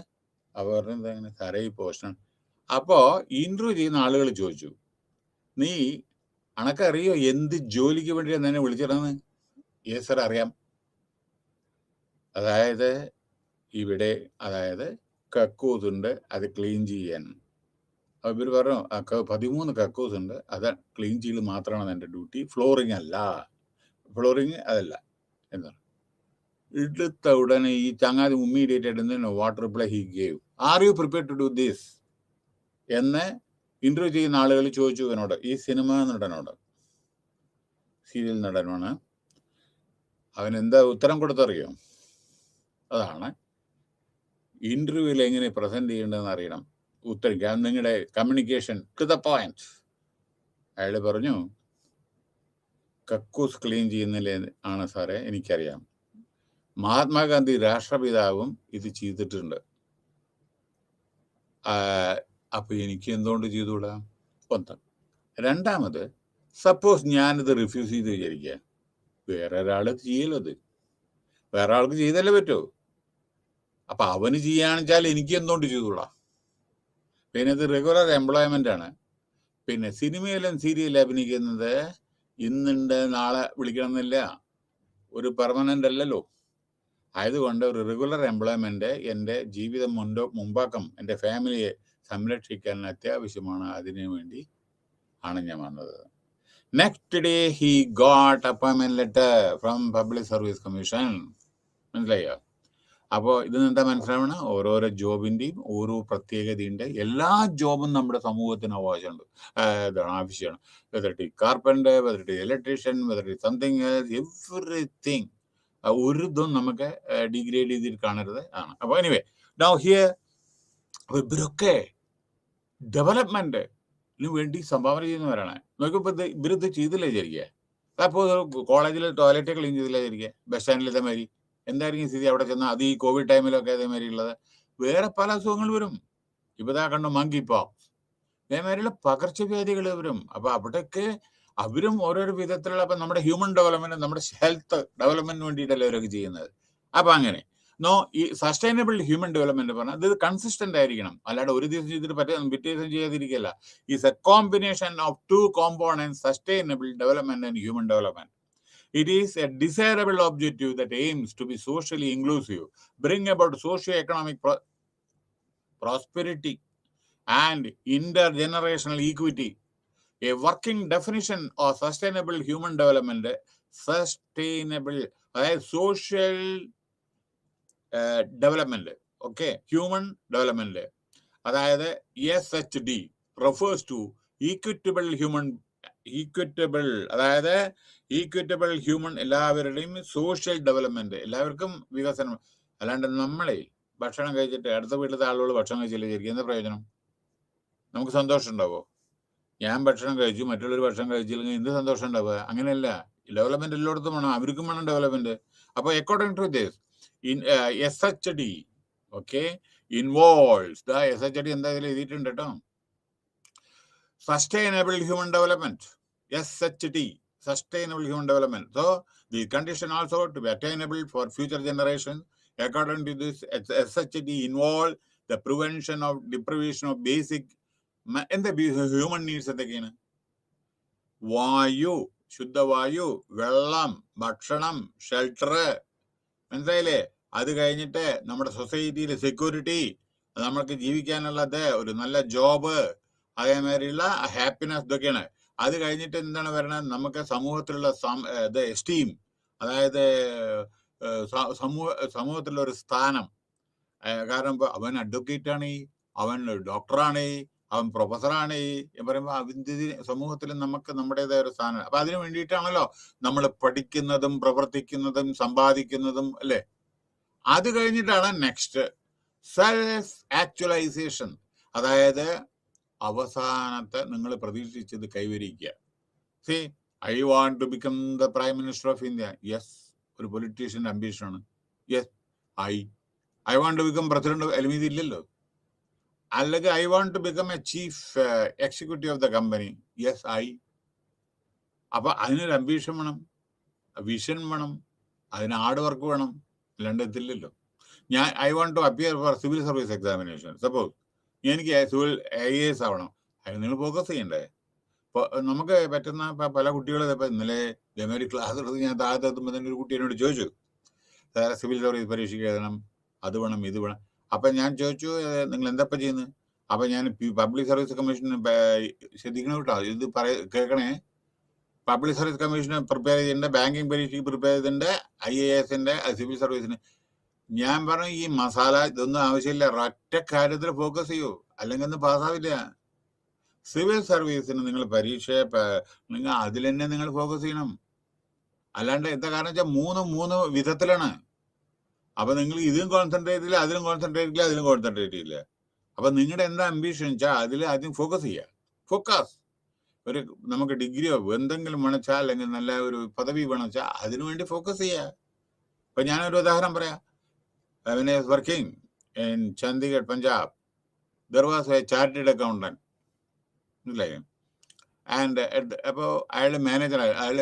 അവർ പറഞ്ഞത് അങ്ങനെ സാറേ ഈ പോസ്റ്റാണ്. അപ്പോ ഇന്റർവ്യൂ ചെയ്യുന്ന ആളുകൾ ചോദിച്ചു, നീ അണക്കറിയോ എന്ത് ജോലിക്ക് വേണ്ടിയാണ് എന്നെ വിളിച്ചിരുന്നത്? യെസ് സർ, അറിയാം. അതായത് ഇവിടെ കക്കൂസ് ഉണ്ട്, അത് ക്ലീൻ ചെയ്യാൻ. ഇവർ പറഞ്ഞു 13 കക്കൂസ് ഉണ്ട്, അത് ക്ലീൻ ചെയ്യൽ മാത്രമാണ് എൻ്റെ ഡ്യൂട്ടി, ഫ്ലോറിങ് അതല്ല എന്ന്. എടുത്ത ഉടനെ ഈ ചങ്ങാതി ഇമ്മീഡിയറ്റ് ആയിട്ട് what reply he gave, are you prepare to do this എന്ന് ഇന്റർവ്യൂ ചെയ്യുന്ന ആളുകൾ ചോദിച്ചു ഇവനോട്, ഈ സിനിമ നടനോട്, സീരിയൽ നടനാണ്. അവൻ എന്താ ഉത്തരം കൊടുത്തറിയോ? അതാണ് ഇന്റർവ്യൂവിൽ എങ്ങനെ പ്രസന്റ് ചെയ്യേണ്ടതെന്ന് അറിയണം, ഉത്തരിക്കാൻ നിങ്ങളുടെ കമ്മ്യൂണിക്കേഷൻ ടു ദ പോയിന്റ്. അയാൾ പറഞ്ഞു, കക്കൂസ് ക്ലീൻ ചെയ്യുന്നില്ല ആണ് സാറേ, എനിക്കറിയാം. മഹാത്മാഗാന്ധി രാഷ്ട്രപിതാവും ഇത് ചെയ്തിട്ടുണ്ട്. അപ്പൊ എനിക്ക് എന്തുകൊണ്ട് ചെയ്തുകൂടാ? ഒന്ന്. രണ്ടാമത്, സപ്പോസ് ഞാനിത് റിഫ്യൂസ് ചെയ്ത് വിചാരിക്കുക, വേറെ ഒരാൾ ചെയ്യലത്, വേറെ ആൾക്ക് ചെയ്തല്ലേ പറ്റൂ. അപ്പൊ അവന് ചെയ്യാന്ന് വെച്ചാൽ എനിക്ക് എന്തുകൊണ്ട് ചെയ്തുകൂടാ? പിന്നെ ഇത് റെഗുലർ എംപ്ലോയ്മെന്റ് ആണ്. പിന്നെ സിനിമയിലും സീരിയലും അഭിനയിക്കുന്നത് ഇന്നുണ്ട് നാളെ വിളിക്കണം എന്നില്ല, ഒരു പെർമനന്റ് അല്ലല്ലോ. ആയതുകൊണ്ട് ഒരു റെഗുലർ എംപ്ലോയ്മെന്റ് എൻ്റെ ജീവിതം മുമ്പാക്കം എൻ്റെ ഫാമിലിയെ സംരക്ഷിക്കാൻ അത്യാവശ്യമാണ്. അതിനു വേണ്ടി ആണ് ഞാൻ വന്നത്. Next day he got appointment letter from public service commission. മനസ്സിലായോ? അപ്പോൾ ഇതിന് എന്താ മനസ്സിലാവണം? ഓരോരോ ജോബിൻ്റെയും ഓരോ പ്രത്യേകതയുണ്ട്. എല്ലാ ജോബും നമ്മുടെ സമൂഹത്തിന് ആവശ്യമുണ്ട്, ആവശ്യമാണ്. Whether it carpenter, whether it electrician, whether it something else, everything. ഒരു ഇതും നമുക്ക് ഡിഗ്രേഡ് ചെയ്തിട്ട് കാണരുത് ആണ്. അപ്പോൾ എനിവേ നൗ ഹിയർ ഇവരൊക്കെ ഡെവലപ്മെന്റിന് വേണ്ടി സംഭാവന ചെയ്യുന്നവരാണ്. നോക്കിയപ്പോൾ ഇവരിത് ചെയ്തില്ലേ വിചാരിക്കുക. അപ്പോൾ കോളേജിൽ ടോയ്ലറ്റ് ക്ലീൻ ചെയ്തില്ല വിചാരിക്കുക, ബസ് സ്റ്റാൻഡിൽ ഇതേമാതിരി എന്തായിരിക്കും സ്ഥിതി അവിടെ ചെന്നാൽ? അത് ഈ കോവിഡ് ടൈമിലൊക്കെ അതേമാതിരി ഉള്ളത്. വേറെ പല അസുഖങ്ങൾ വരും. ഇപ്പൊ ഇതാ കണ്ടു മങ്കി പോക്സ്, ഇതേമാതിരിയുള്ള പകർച്ചവ്യാധികൾ വരും. അപ്പൊ അവിടെയൊക്കെ അവരും ഓരോരോ വിധത്തിലുള്ള, അപ്പൊ നമ്മുടെ ഹ്യൂമൻ ഡെവലപ്മെന്റ്, നമ്മുടെ ഹെൽത്ത് ഡെവലപ്മെന്റിന് വേണ്ടിയിട്ടല്ലേ അവരൊക്കെ ചെയ്യുന്നത്. അപ്പൊ അങ്ങനെ ഈ സസ്റ്റൈനബിൾ ഹ്യൂമൻ ഡെവലപ്മെന്റ് പറഞ്ഞാൽ ഇത് കൺസിസ്റ്റന്റ് ആയിരിക്കണം. അല്ലാതെ ഒരു ദിവസം ചെയ്തിട്ട് പിറ്റേ ദിവസം ചെയ്യാതിരിക്കല്ല. Is a combination of two components, sustainable development and human development. It is a desirable objective that aims to be socially inclusive, bring about socio-economic prosperity and intergenerational equity. A working definition of sustainable human development, sustainable social development, okay, human development, അതായത് SHD refers to equitable അതായത് ഈക്വിറ്റബിൾ human, എല്ലാവരുടെയും social development, എല്ലാവർക്കും വികസനം. അല്ലാണ്ട് നമ്മളെ ഭക്ഷണം കഴിച്ചിട്ട് അടുത്ത വീട്ടിലത്തെ ആളുകൾ ഭക്ഷണം കഴിച്ചില്ല ശരിക്കും എന്താ പ്രയോജനം? നമുക്ക് സന്തോഷം ഉണ്ടാവോ? ഞാൻ ഭക്ഷണം കഴിച്ചു, മറ്റുള്ളവർ ഭക്ഷണം കഴിച്ചില്ലെങ്കിൽ എന്ത് സന്തോഷം ഉണ്ടാവുക? അങ്ങനെയല്ല. ഡെവലപ്മെന്റ് എല്ലായിടത്തും വേണം, അവർക്കും വേണം ഡെവലപ്മെന്റ്. അപ്പോൾ according to this SHD, okay, involves the SHD എന്താ ഇതിൽ എഴുതിയിട്ടുണ്ട് കേട്ടോ, sustainable human development, SHD, sustainable human development. So the condition also to be attainable for future generations. According to this, SHD involve the prevention of deprivation of basic human needs. എന്തൊക്കെയാണ്? വായു, ശുദ്ധവായു, വെള്ളം, ഭക്ഷണം, shelter, മനസ്സിലായില്ലേ? അത് കഴിഞ്ഞിട്ട് നമ്മുടെ സൊസൈറ്റിയിലെ security, നമ്മൾക്ക് ജീവിക്കാനുള്ളത്, ഒരു നല്ല ജോബ്, അതേമാതിരിയുള്ള ഹാപ്പിനെസ്, ഇതൊക്കെയാണ്. അത് കഴിഞ്ഞിട്ട് എന്താണ് പറയുന്നത്? നമുക്ക് സമൂഹത്തിലുള്ള എസ്റ്റീം, അതായത് സമൂഹത്തിലുള്ള ഒരു സ്ഥാനം. കാരണം ഇപ്പൊ അവൻ അഡ്വക്കേറ്റ് ആണ്, അവൻ ഡോക്ടറാണ്, അവൻ പ്രൊഫസറാണ് പറയുമ്പോൾ അതിൻ്റെ സമൂഹത്തിൽ നമുക്ക് നമ്മുടേതായ ഒരു സ്ഥാനം. അപ്പൊ അതിനു വേണ്ടിയിട്ടാണല്ലോ നമ്മൾ പഠിക്കുന്നതും പ്രവർത്തിക്കുന്നതും സമ്പാദിക്കുന്നതും, അല്ലേ? അത് കഴിഞ്ഞിട്ടാണ് നെക്സ്റ്റ് സെൽഫ് ആക്ച്വലൈസേഷൻ, അതായത് അവസാനത്തെ നിങ്ങൾ പ്രതീക്ഷിച്ചത് കൈവരിക്കുക. See, I want to become the prime minister of India. Yes, ഒരു പൊളിറ്റീഷ്യന്റെ അംബീഷനാണ്. Yes, I want to become president. എലിമീതി ഇല്ലല്ലോ. അല്ലെങ്കിൽ I want to become a chief executive of the company. Yes, അപ്പൊ അതിനൊരു അംബീഷൻ വേണം, വിഷൻ വേണം, അതിന് ഹാർഡ് വർക്ക് വേണം. അല്ലാണ്ട് എത്തില്ലല്ലോ. I want to appear for civil service examination. Suppose എനിക്ക് സിവിൽ AS ആവണം, അതിന് നിങ്ങൾ ഫോക്കസ് ചെയ്യണ്ടേ? ഇപ്പോൾ നമുക്ക് പറ്റുന്ന പല കുട്ടികളും ഇപ്പം ഇന്നലെ ഇതേമാതിരി ക്ലാസ് എടുത്ത് ഞാൻ താഴത്ത് എത്തുമ്പോൾ തന്നെ ഒരു കുട്ടി എന്നോട് ചോദിച്ചു, സാറെ സിവിൽ സർവീസ് പരീക്ഷയ്ക്ക് എഴുതണം, അത് വേണം, ഇത് വേണം. അപ്പം ഞാൻ ചോദിച്ചു, നിങ്ങൾ എന്തപ്പം ചെയ്യുന്നത്? അപ്പം ഞാൻ പബ്ലിക് സർവീസ് കമ്മീഷൻ ശ്രദ്ധിക്കണം കേട്ടോ, ഇത് കേൾക്കണേ. പബ്ലിക് സർവീസ് കമ്മീഷന് പ്രിപ്പയർ ചെയ്തിട്ടുണ്ട്, ബാങ്കിങ് പരീക്ഷയ്ക്ക് പ്രിപ്പയർ ചെയ്തിട്ടുണ്ട്, IAS-ന്റെ സിവിൽ സർവീസിന്. ഞാൻ പറഞ്ഞു ഈ മസാല ഇതൊന്നും ആവശ്യമില്ല, ഒറ്റ കാര്യത്തിൽ ഫോക്കസ് ചെയ്യൂ, അല്ലെങ്കിൽ ഒന്നും പാസ്സാവില്ല. സിവിൽ സർവീസിന് നിങ്ങൾ പരീക്ഷയെ നിങ്ങൾ അതിൽ തന്നെ നിങ്ങൾ ഫോക്കസ് ചെയ്യണം. അല്ലാണ്ട് എന്താ കാരണം വെച്ചാൽ മൂന്ന് വിധത്തിലാണ്. അപ്പൊ നിങ്ങൾ ഇതും കോൺസെൻട്രേറ്റ് ചെയ്യില്ല, അതിലും കോൺസെൻട്രേറ്റ് ചെയ്യില്ല, അതിലും കോൺസെൻട്രേറ്റ് ചെയ്യില്ല. അപ്പൊ നിങ്ങളുടെ എന്താ അംബിഷൻ വെച്ചാൽ അതിൽ ആദ്യം ഫോക്കസ് ചെയ്യുക. ഫോക്കസ്. ഒരു നമുക്ക് ഡിഗ്രിയോ എന്തെങ്കിലും വേണച്ചാൽ, അല്ലെങ്കിൽ നല്ല ഒരു പദവി വേണച്ചാൽ അതിനുവേണ്ടി ഫോക്കസ് ചെയ്യുക. ഇപ്പൊ ഞാനൊരു ഉദാഹരണം പറയാം. When I was working in Chandigarh, Punjab, there was a chartered accountant. And അപ്പോൾ അയാളുടെ മാനേജർ, അയാൾ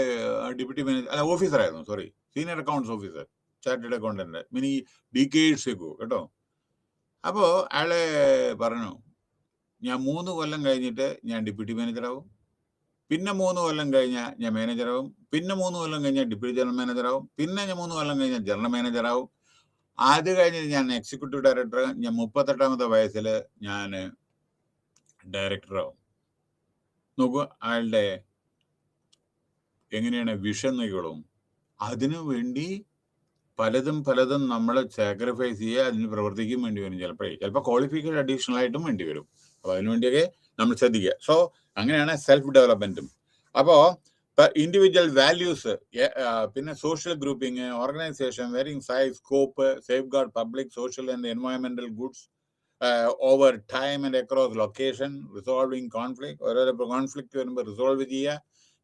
ഡെപ്യൂട്ടി മാനേജർ അല്ല ഓഫീസർ ആയിരുന്നു, sorry, senior accounts officer, chartered accountant, mini decades ago കേട്ടോ. അപ്പോൾ അയാളെ പറഞ്ഞു, ഞാൻ 3 കൊല്ലം കഴിഞ്ഞിട്ട് ഞാൻ ഡെപ്യൂട്ടി മാനേജറാവും, പിന്നെ 3 കൊല്ലം കഴിഞ്ഞാൽ ഞാൻ മാനേജറാവും, പിന്നെ 3 കൊല്ലം കഴിഞ്ഞാൽ ഡെപ്യൂട്ടി ജനറൽ മാനേജറാവും, പിന്നെ ഞാൻ 3 കൊല്ലം കഴിഞ്ഞാൽ ജനറൽ മാനേജറാവും, അത് കഴിഞ്ഞിട്ട് ഞാൻ എക്സിക്യൂട്ടീവ് ഡയറക്ടർ, ഞാൻ 38ാമത്തെ വയസ്സിൽ ഞാൻ ഡയറക്ടറാവും. നോക്കൂ അയാളുടെ എങ്ങനെയാണ് വിഷൻ നോക്കിക്കോളും. അതിനു വേണ്ടി പലതും നമ്മൾ സാക്രിഫൈസ് ചെയ്യുക, അതിന് പ്രവർത്തിക്കും വേണ്ടി വരും. ചിലപ്പോൾ ക്വാളിഫിക്കേഷൻ അഡീഷണൽ ആയിട്ടും വേണ്ടി വരും. അപ്പോൾ അതിനുവേണ്ടിയൊക്കെ നമ്മൾ ശ്രദ്ധിക്കുക. സോ അങ്ങനെയാണ് സെൽഫ് ഡെവലപ്മെന്റും. അപ്പോൾ ഇൻഡിവിജ്വൽ വാല്യൂസ്, പിന്നെ social grouping, organisation, varying size, scope, safeguard public, social and എൻവയോൺമെന്റൽ goods over time and across location, resolving conflict, ഓരോരോ കോൺഫ്ലിക്ട് വരുമ്പോൾ റിസോൾവ് ചെയ്യുക,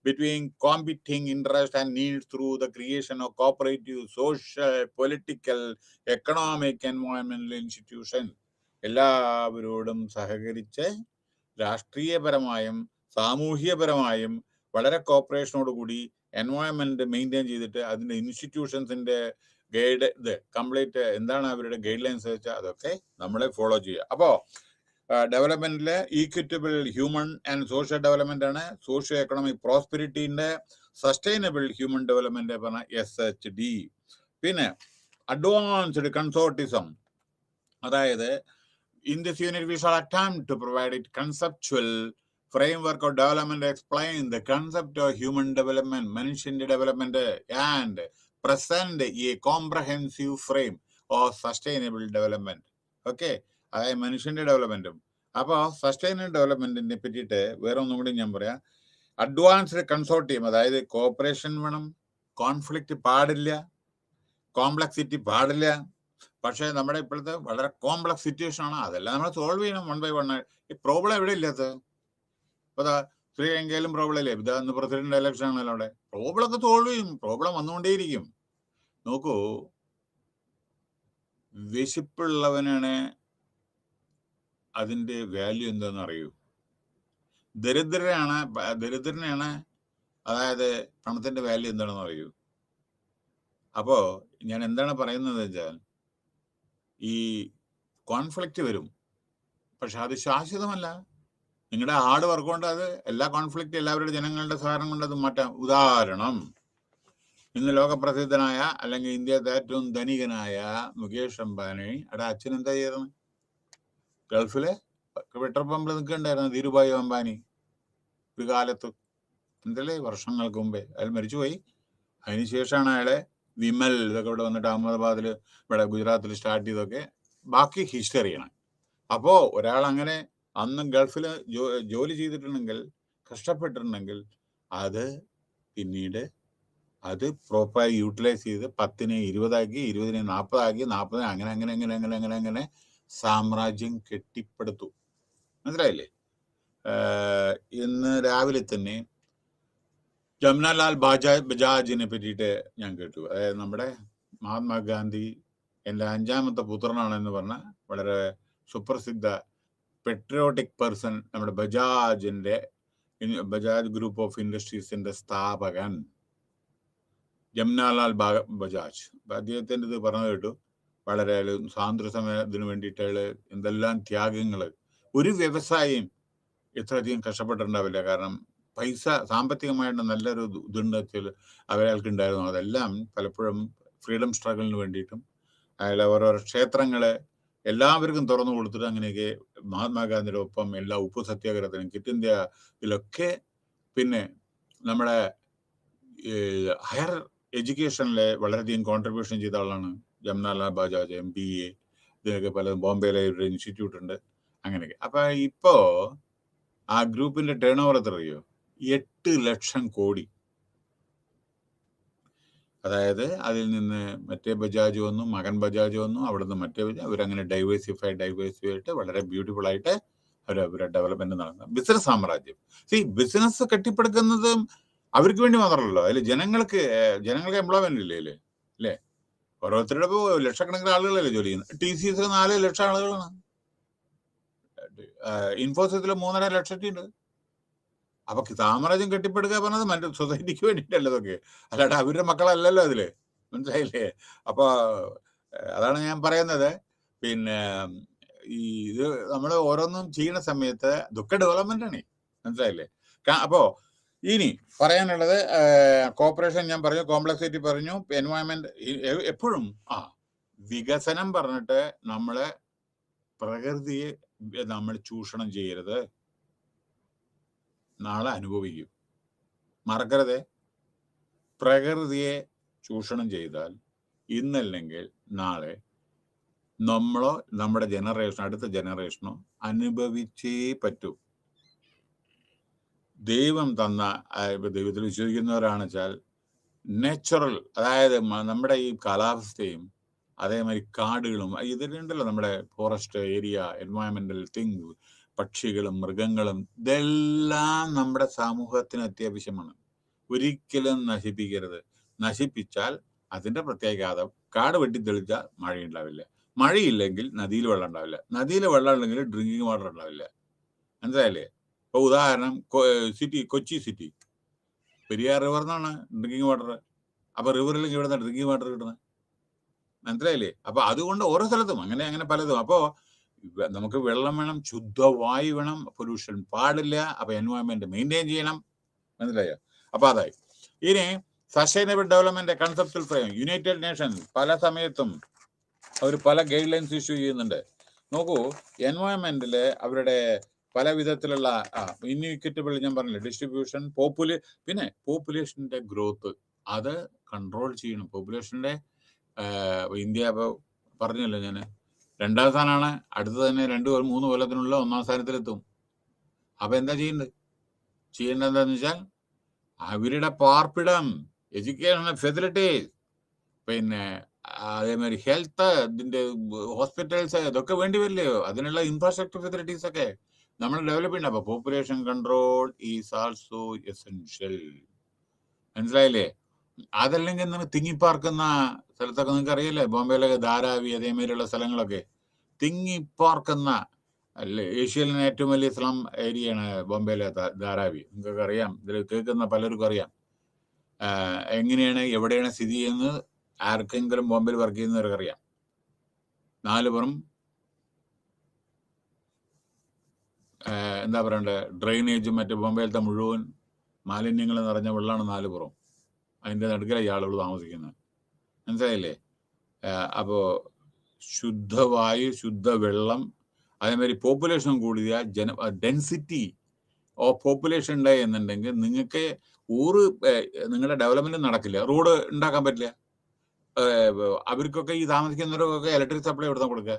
between competing interests and needs through the creation of cooperative, social, political, economic, environmental institutions. എല്ലാവരോടും സഹകരിച്ച് രാഷ്ട്രീയപരമായും സാമൂഹ്യപരമായും വളരെ കോപ്പറേഷനോടുകൂടി environment maintain ചെയ്തിട്ട് അതിന്റെ ഇൻസ്റ്റിറ്റ്യൂഷൻസിന്റെ guide complete എന്താണ് അവരുടെ ഗൈഡ് ലൈൻസ് വെച്ചാൽ അതൊക്കെ നമ്മളെ ഫോളോ ചെയ്യുക. അപ്പോൾ ഡെവലപ്മെന്റില് equitable human and social development ആണ്. സോഷ്യോ എക്കണോമിക് പ്രോസ്പെരിറ്റിന്റെ സസ്റ്റൈനബിൾ ഹ്യൂമൻ ഡെവലപ്മെന്റ് പറഞ്ഞ SHD. പിന്നെ അഡ്വാൻസ്ഡ് കൺസോർട്ടിസം, അതായത് in this unit we shall attempt to provide it conceptual framework of development, explain the concept of human development, മനുഷ്യന്റെ development, and present a comprehensive frame of sustainable development. Okay, അതായത് മനുഷ്യന്റെ ഡെവലപ്മെന്റും. അപ്പോൾ sustainable ഡെവലപ്മെന്റിനെ പറ്റിയിട്ട് വേറെ ഒന്നും കൂടി ഞാൻ പറയാം. അഡ്വാൻസ്ഡ് കൺസോർട്ടിയം, അതായത് കോപ്പറേഷൻ വേണം, കോൺഫ്ലിക്റ്റ് പാടില്ല, കോംപ്ലക്സിറ്റി പാടില്ല. പക്ഷേ നമ്മുടെ ഇപ്പോഴത്തെ വളരെ കോംപ്ലക്സ് സിറ്റുവേഷൻ ആണ്, അതെല്ലാം നമ്മൾ സോൾവ് ചെയ്യണം വൺ ബൈ വൺ. ഈ പ്രോബ്ലം എവിടെ ഇല്ലാത്തത്? ഇപ്പോൾ ശ്രീലങ്കയിലും പ്രോബ്ലം ഇല്ലേ? ഇതാ ഇന്ന് പ്രസിഡന്റ് ഇലക്ഷൻ ആണല്ലോ, അവിടെ പ്രോബ്ലം ഒക്കെ സോൾവ് ചെയ്യും, പ്രോബ്ലം വന്നുകൊണ്ടേയിരിക്കും. നോക്കൂ, വിശപ്പുള്ളവനാണ് അതിന്റെ വാല്യൂ എന്താന്ന് അറിയൂ. ദരിദ്രനാണ് അതായത് പണത്തിന്റെ വാല്യൂ എന്താണെന്ന് അറിയൂ. അപ്പോ ഞാൻ എന്താണ് പറയുന്നത് വെച്ചാൽ, ഈ കോൺഫ്ലിക്റ്റ് വരും, പക്ഷെ അത് ശാശ്വതമല്ല. നിങ്ങളുടെ ഹാർഡ് വർക്ക് കൊണ്ട് അത് എല്ലാ കോൺഫ്ലിക്റ്റ് എല്ലാവരുടെ ജനങ്ങളുടെ സഹകരണം കൊണ്ട് അത് മാറ്റാം. ഉദാഹരണം, ഇന്ന് ലോകപ്രസിദ്ധനായ അല്ലെങ്കിൽ ഇന്ത്യയിലെ ഏറ്റവും ധനികനായ മുകേഷ് അംബാനി അവിടെ അച്ഛൻ എന്താ ചെയ്തത്? ഗൾഫിലെ പെട്രോൾ പമ്പിൽ നിൽക്കണ്ടായിരുന്നു ധീരുഭായ് അംബാനി ഒരു കാലത്ത്, എന്തല്ലേ വർഷങ്ങൾക്ക് മുമ്പേ. അയാൾ മരിച്ചുപോയി. അതിനുശേഷമാണ് അയാളെ വിമൽ ഇതൊക്കെ ഇവിടെ വന്നിട്ട് അഹമ്മദാബാദിൽ ഇവിടെ ഗുജറാത്തിൽ സ്റ്റാർട്ട് ചെയ്തൊക്കെ ബാക്കി ഹിസ്റ്ററിയാണ്. അപ്പോൾ ഒരാൾ അങ്ങനെ അന്ന് ഗൾഫിൽ ജോലി ചെയ്തിട്ടുണ്ടെങ്കിൽ, കഷ്ടപ്പെട്ടിട്ടുണ്ടെങ്കിൽ, അത് പിന്നീട് അത് പ്രോപ്പറായി യൂട്ടിലൈസ് ചെയ്ത് 10നെ 20 20നെ 40 40 അങ്ങനെ സാമ്രാജ്യം കെട്ടിപ്പടുത്തു. മനസ്സിലായില്ലേ? ഇന്ന് രാവിലെ തന്നെ ജംനാലാൽ ബജാജിനെ പറ്റിയിട്ട് ഞാൻ കേട്ടു. അതായത് നമ്മുടെ മഹാത്മാഗാന്ധി എൻ്റെ 5ാമത്തെ പുത്രനാണെന്ന് പറഞ്ഞ വളരെ സുപ്രസിദ്ധ പെട്രിയോട്ടിക് പേഴ്സൺ, നമ്മുടെ ബജാജ് ഗ്രൂപ്പ് ഓഫ് ഇൻഡസ്ട്രീസിന്റെ സ്ഥാപകൻ ജംനാലാൽ ബജാജ്. അദ്ദേഹത്തിൻ്റെ ഇത് പറഞ്ഞു കേട്ടു. വളരെ സ്വാതന്ത്ര്യ സമയത്തിന് വേണ്ടിയിട്ട് എന്തെല്ലാം ത്യാഗങ്ങൾ. ഒരു വ്യവസായിയും ഇത്രയധികം കഷ്ടപ്പെട്ടിട്ടുണ്ടാവില്ല. കാരണം പൈസ സാമ്പത്തികമായിട്ട് നല്ലൊരു ഇതുണ്ട് അയാൾക്ക് ഉണ്ടായിരുന്നു. അതെല്ലാം പലപ്പോഴും ഫ്രീഡം സ്ട്രഗിളിന് വേണ്ടിയിട്ടും അയാൾ ഓരോരോ ക്ഷേത്രങ്ങളെ എല്ലാവർക്കും തുറന്നു കൊടുത്തിട്ട് അങ്ങനെയൊക്കെ മഹാത്മാഗാന്ധിയുടെ ഒപ്പം എല്ലാ ഉപ്പു സത്യാഗ്രഹത്തിനും, ക്വിറ്റ് ഇന്ത്യ ഇതിലൊക്കെ, പിന്നെ നമ്മുടെ ഹയർ എഡ്യൂക്കേഷനിൽ വളരെയധികം കോൺട്രിബ്യൂഷൻ ചെയ്ത ആളാണ്. ജംനാലാൽ ബജാജ് MBA, ഇതിനൊക്കെ പല ബോംബെയിലെ ഒരു ഇൻസ്റ്റിറ്റ്യൂട്ട് ഉണ്ട്, അങ്ങനെയൊക്കെ. അപ്പൊ ഇപ്പോ ആ ഗ്രൂപ്പിന്റെ ടേൺ ഓവർ എത്ര അറിയോ? 8 ലക്ഷം കോടി. അതായത് അതിൽ നിന്ന് മറ്റേ ബജാജ് വന്നു, മകൻ ബജാജ് വന്നു, അവിടുന്ന് മറ്റേ അവരങ്ങനെ ഡൈവേഴ്സിഫൈ ആയിട്ട് വളരെ ബ്യൂട്ടിഫുൾ ആയിട്ട് അവരുടെ ഡെവലപ്മെന്റ് നടന്നത് ബിസിനസ് സാമ്രാജ്യം. ബിസിനസ് കെട്ടിപ്പടുക്കുന്നത് അവർക്ക് വേണ്ടി മാത്രമല്ലല്ലോ, അതിൽ ജനങ്ങൾക്ക് എംപ്ലോയ്മെന്റ് ഇല്ലേ അല്ലേ? ഓരോരുത്തരുടെ ഇപ്പോൾ ലക്ഷക്കണക്കിന് ആളുകളല്ലേ ജോലി ചെയ്യുന്നത്. TCS 4 ലക്ഷം ആളുകളാണ്, ഇൻഫോസിസിൽ 3.5 ലക്ഷത്തി ഉണ്ട്. അപ്പൊ സാമ്രാജ്യം കെട്ടിപ്പടുക്കുക പറഞ്ഞത് മറ്റു സൊസൈറ്റിക്ക് വേണ്ടിയിട്ടല്ല ഇതൊക്കെ, അല്ലാണ്ട് അവരുടെ മക്കളല്ലല്ലോ അതില്, മനസ്സിലായില്ലേ? അപ്പൊ അതാണ് ഞാൻ പറയുന്നത്. പിന്നെ ഇത് നമ്മൾ ഓരോന്നും ചെയ്യുന്ന സമയത്ത് ഇതൊക്കെ ഡെവലപ്മെന്റ് ആണ്, മനസ്സിലായില്ലേ? അപ്പോ ഇനി പറയാനുള്ളത് കോപ്പറേഷൻ ഞാൻ പറഞ്ഞു, കോംപ്ലക്സിറ്റി പറഞ്ഞു, എൻവയോൺമെന്റ്. എപ്പോഴും വികസനം പറഞ്ഞിട്ട് നമ്മളെ പ്രകൃതിയെ നമ്മൾ ചൂഷണം ചെയ്യരുത്, നാളെ അനുഭവിക്കും. മറക്കരുതേ, പ്രകൃതിയെ ചൂഷണം ചെയ്താൽ ഇന്നല്ലെങ്കിൽ നാളെ നമ്മളോ നമ്മുടെ അടുത്ത ജനറേഷനോ അനുഭവിച്ചേ പറ്റൂ. ദൈവം തന്ന, ദൈവത്തിൽ വിശ്വസിക്കുന്നവരാണെന്ന് വെച്ചാൽ നാച്ചുറൽ, അതായത് നമ്മുടെ ഈ കാലാവസ്ഥയും അതേമാതിരി കാടുകളും ഇതിലുണ്ടല്ലോ, നമ്മുടെ ഫോറസ്റ്റ് ഏരിയ, എൻവയോൺമെന്റൽ തിങ്, പക്ഷികളും മൃഗങ്ങളും, ഇതെല്ലാം നമ്മുടെ സമൂഹത്തിന് അത്യാവശ്യമാണ്. ഒരിക്കലും നശിപ്പിക്കരുത്. നശിപ്പിച്ചാൽ അതിന്റെ പ്രത്യാഘാതം, കാട് വെട്ടിത്തെളിച്ചാൽ മഴയുണ്ടാവില്ല, മഴയില്ലെങ്കിൽ നദിയിൽ വെള്ളം ഉണ്ടാവില്ല, നദിയിൽ വെള്ളം ഉണ്ടെങ്കിൽ ഡ്രിങ്കിങ് വാട്ടർ ഉണ്ടാവില്ല, മനസ്സിലായില്ലേ? ഇപ്പൊ ഉദാഹരണം കൊച്ചി സിറ്റി, പെരിയാർ റിവർ എന്നാണ് ഡ്രിങ്കിങ് വാട്ടർ. അപ്പൊ റിവറിലേക്ക് ഇവിടെ നിന്ന് ഡ്രിങ്കിങ് വാട്ടർ കിട്ടുന്നത്, മനസ്സിലായില്ലേ? അപ്പൊ അതുകൊണ്ട് ഓരോ സ്ഥലത്തും അങ്ങനെ പലതും. അപ്പോ നമുക്ക് വെള്ളം വേണം, ശുദ്ധവായു വേണം, പൊല്യൂഷൻ പാടില്ല. അപ്പൊ എൻവയോൺമെന്റ് മെയിൻറ്റെയിൻ ചെയ്യണം, മനസ്സിലായോ? അപ്പൊ അതായി. ഇനി sustainable development conceptual frame, United Nations പല സമയത്തും അവർ പല ഗൈഡ് ലൈൻസ് ഇഷ്യൂ ചെയ്യുന്നുണ്ട്. നോക്കൂ, എൻവയോൺമെന്റില് അവരുടെ പല വിധത്തിലുള്ള ഇൻഇക്വിറ്റബിൾ, ഞാൻ പറഞ്ഞില്ലേ, ഡിസ്ട്രിബ്യൂഷൻ, പിന്നെ പോപ്പുലേഷന്റെ ഗ്രോത്ത്, അത് കൺട്രോൾ ചെയ്യണം. പോപ്പുലേഷന്റെ ഇന്ത്യ ഇപ്പൊ പറഞ്ഞല്ലോ ഞാൻ, 2ാം സ്ഥാനമാണ്. അടുത്ത് തന്നെ 2-3 കൊല്ലത്തിനുള്ള 1ാം സ്ഥാനത്തിലെത്തും. അപ്പൊ എന്താ ചെയ്യേണ്ടതെന്ന് വെച്ചാൽ അവരുടെ പാർപ്പിടം, എഡ്യൂക്കേഷണൽ ഫെസിലിറ്റീസ്, പിന്നെ അതേമാതിരി ഹെൽത്ത്, ഇതിന്റെ ഹോസ്പിറ്റൽസ്, ഇതൊക്കെ വേണ്ടി വരില്ലയോ? അതിനുള്ള ഇൻഫ്രാസ്ട്രക്ചർ ഫെസിലിറ്റീസ് ഒക്കെ നമ്മൾ ഡെവലപ്പ് ചെയ്യണം. അപ്പൊ population control is also essential, മനസ്സിലായില്ലേ? അതല്ലെങ്കിൽ നിങ്ങൾ തിങ്ങിപ്പാർക്കുന്ന സ്ഥലത്തൊക്കെ നിങ്ങൾക്ക് അറിയില്ലേ, ബോംബെയിലൊക്കെ ധാരാവി അതേമാതിരിയുള്ള സ്ഥലങ്ങളൊക്കെ തിങ്ങിപ്പാർക്കുന്ന, അല്ലേ? ഏഷ്യയിലെ ഏറ്റവും വലിയ സ്ലം ഏരിയയാണ് ബോംബെയിലെ ധാരാവി. നിങ്ങൾക്ക് അറിയാം, ഇതിൽ കേൾക്കുന്ന പലർക്കും അറിയാം എങ്ങനെയാണ്, എവിടെയാണ് സ്ഥിതി ചെയ്യുന്നത്. ആർക്കെങ്കിലും ബോംബെയിൽ വർക്ക് ചെയ്യുന്നവർക്ക് അറിയാം. 4 പുറം എന്താ പറയണ്ടേ, ഡ്രെയിനേജും മറ്റു ബോംബെയിലത്തെ മുഴുവൻ മാലിന്യങ്ങൾ നിറഞ്ഞ വെള്ളമാണ് 4 പുറം. അതിൻ്റെ നടുക്കിലാണ് ആളുകൾ താമസിക്കുന്നത്, മനസ്സിലായില്ലേ? അപ്പോ ശുദ്ധവായു, ശുദ്ധവെള്ളം, അതേമാതിരി പോപ്പുലേഷൻ കൂടിയാൽ ഡെൻസിറ്റി ഓഫ് പോപ്പുലേഷൻ ഉണ്ടായി എന്നുണ്ടെങ്കിൽ നിങ്ങൾക്ക് നിങ്ങളുടെ ഡെവലപ്മെന്റ് നടക്കില്ല, റോഡ് ഉണ്ടാക്കാൻ പറ്റില്ല. അവർക്കൊക്കെ, ഈ താമസിക്കുന്നവർക്കൊക്കെ ഇലക്ട്രിക് സപ്ലൈ എവിടെ നിന്ന് കൊടുക്കുക?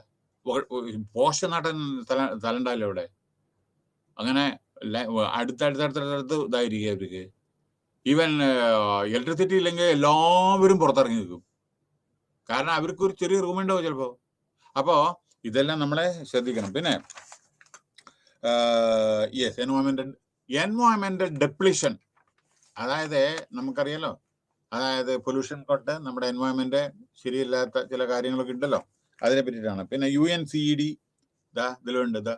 പോസ്റ്റ് നാട്ടൻ സ്ഥലം ഉണ്ടാവില്ല അവിടെ. അങ്ങനെ അടുത്തടുത്ത് ഇതായിരിക്കും അവർക്ക്. ഈവൻ ഇലക്ട്രിസിറ്റി ഇല്ലെങ്കിൽ എല്ലാവരും പുറത്തിറങ്ങി നിൽക്കും, കാരണം അവർക്ക് ഒരു ചെറിയ റൂം ഉണ്ടാവും ചിലപ്പോ. അപ്പോ ഇതെല്ലാം നമ്മളെ ശ്രദ്ധിക്കണം. പിന്നെ യെസ്, എൻവയോൺമെന്റൽ ഡെപ്ലീഷൻ, അതായത് നമുക്കറിയാലോ, അതായത് പൊല്യൂഷൻ കൊണ്ട് നമ്മുടെ എൻവയോൺമെന്റ് ശരിയില്ലാത്ത ചില കാര്യങ്ങളൊക്കെ ഉണ്ടല്ലോ, അതിനെ പറ്റിയിട്ടാണ്. പിന്നെ UNCED, ഇതിലുണ്ട്.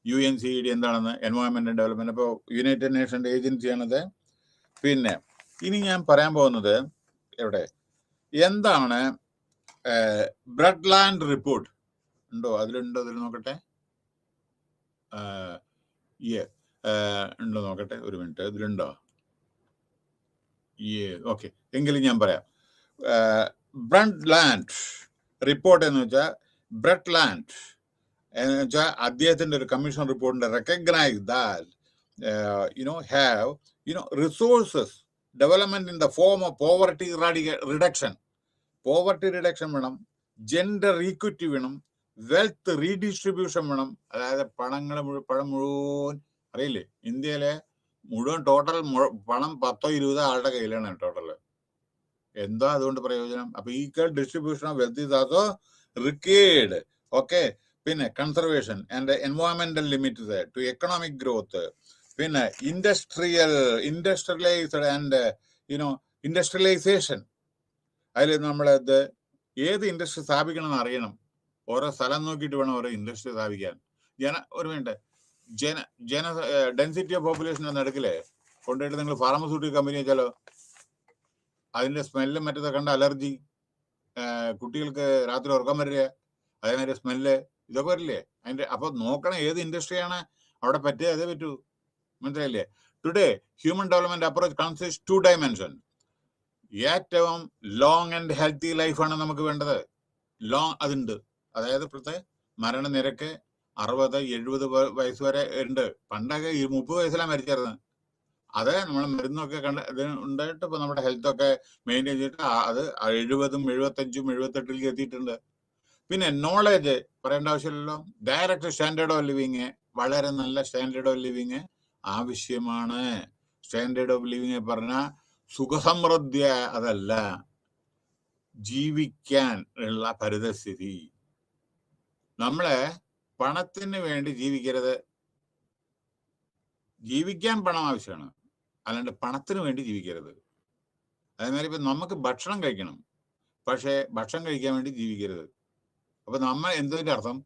UNCED എന്താണെന്ന്, എൻവയോൺമെന്റൽ ഡെവലപ്മെന്റ്. അപ്പോൾ യുണൈറ്റഡ് നേഷന്റെ ഏജൻസിയാണത്. പിന്നെ ഇനി ഞാൻ പറയാൻ പോകുന്നത് എന്താണ് ബ്രഡ്ലാൻഡ് റിപ്പോർട്ട് ഉണ്ടോ? അതിൽ നോക്കട്ടെ. ഉണ്ടോ നോക്കട്ടെ, ഒരു മിനിറ്റ്, ഇതിലുണ്ടോ? ഓക്കെ, എങ്കിലും ഞാൻ പറയാം. ബ്രഡ്ലാൻഡ് റിപ്പോർട്ട് എന്ന് വെച്ചാൽ, ബ്രഡ്ലാൻഡ് എന്ന് വെച്ചാൽ അദ്ദേഹത്തിന്റെ ഒരു കമ്മീഷൻ റിപ്പോർട്ടിന്റെ recognise that have resources development in the form of poverty reduction വേണം, ജെൻഡർ ഈക്വിറ്റി വേണം, വെൽത്ത് റീഡിസ്ട്രിബ്യൂഷൻ വേണം. അതായത് പണം മുഴുവൻ അറിയില്ലേ, ഇന്ത്യയിലെ മുഴുവൻ ടോട്ടൽ പണം 10-20 ആളുടെ കയ്യിലാണ് ടോട്ടൽ. എന്താ അതുകൊണ്ട് പ്രയോജനം? അപ്പൊ equal distribution of wealth is also required. Okay. പിന്നെ കൺസർവേഷൻ ആൻഡ് എൻവയോൺമെന്റൽ ലിമിറ്റ്സ് ടു എക്കണോമിക് ഗ്രോത്ത്. പിന്നെ ഇൻഡസ്ട്രിയലൈസ്ഡ് ആൻഡ് ഇൻഡസ്ട്രിയലൈസേഷൻ. അതിൽ നമ്മളത് ഏത് ഇൻഡസ്ട്രി സ്ഥാപിക്കണം എന്ന് അറിയണം. ഓരോ സ്ഥലം നോക്കിയിട്ട് വേണം ഓരോ ഇൻഡസ്ട്രി സ്ഥാപിക്കാൻ. ഡെൻസിറ്റി ഓഫ് പോപ്പുലേഷൻ നടക്കില്ലേ, കൊണ്ടുപോയിട്ട് നിങ്ങൾ ഫാർമസ്യൂട്ടിക്കൽ കമ്പനി വെച്ചാലോ അതിന്റെ സ്മെല്ലും മറ്റേത് കണ്ട അലർജി, കുട്ടികൾക്ക് രാത്രി ഉറക്കം വരില്ല, അതേമാതിരി സ്മെല്ല്, ഇതൊക്കെ വരില്ലേ അതിന്റെ. അപ്പൊ നോക്കണം ഏത് ഇൻഡസ്ട്രിയാണ് അവിടെ പറ്റിയ അതേ പറ്റൂ. മനസ്സിലായില്ലേ? Today human development approach consist 2 dimension. ഏറ്റവും ലോങ് ആൻഡ് ഹെൽത്തി ലൈഫാണ് നമുക്ക് വേണ്ടത്. ലോങ് അതുണ്ട്. അതായത് ഇപ്പോഴത്തെ മരണനിരക്ക് 60-70 വയസ്സ് വരെ ഉണ്ട്. പണ്ടൊക്കെ 30 വയസ്സിലാണ് മരിച്ചിരുന്നത്. അത് നമ്മൾ മരുന്നൊക്കെ ഇത് ഉണ്ടായിട്ട് ഇപ്പൊ നമ്മുടെ ഹെൽത്ത് ഒക്കെ മെയിൻറ്റെയിൻ ചെയ്തിട്ട് അത് 70, 75, 78 എത്തിയിട്ടുണ്ട്. പിന്നെ നോളജ് പറയേണ്ട ആവശ്യമില്ലല്ലോ. ഡയറക്റ്റ് സ്റ്റാൻഡേർഡ് ഓഫ് ലിവിങ്, വളരെ നല്ല സ്റ്റാൻഡേർഡ് ഓഫ് ലിവിങ് ആവശ്യമാണ്. സ്റ്റാൻഡേർഡ് ഓഫ് ലിവിങ് പറഞ്ഞാൽ സുഖസമൃദ്ധി, അതല്ല ജീവിക്കാൻ ഉള്ള പരിതസ്ഥിതി. നമ്മളെ പണത്തിന് വേണ്ടി ജീവിക്കരുത്. ജീവിക്കാൻ പണം ആവശ്യമാണ്, അല്ലാണ്ട് പണത്തിന് വേണ്ടി ജീവിക്കരുത്. അതേമാതിരി ഇപ്പൊ നമുക്ക് ഭക്ഷണം കഴിക്കണം, പക്ഷേ ഭക്ഷണം കഴിക്കാൻ വേണ്ടി ജീവിക്കരുത്. അപ്പൊ നമ്മൾ എന്തിന്റെ അർത്ഥം?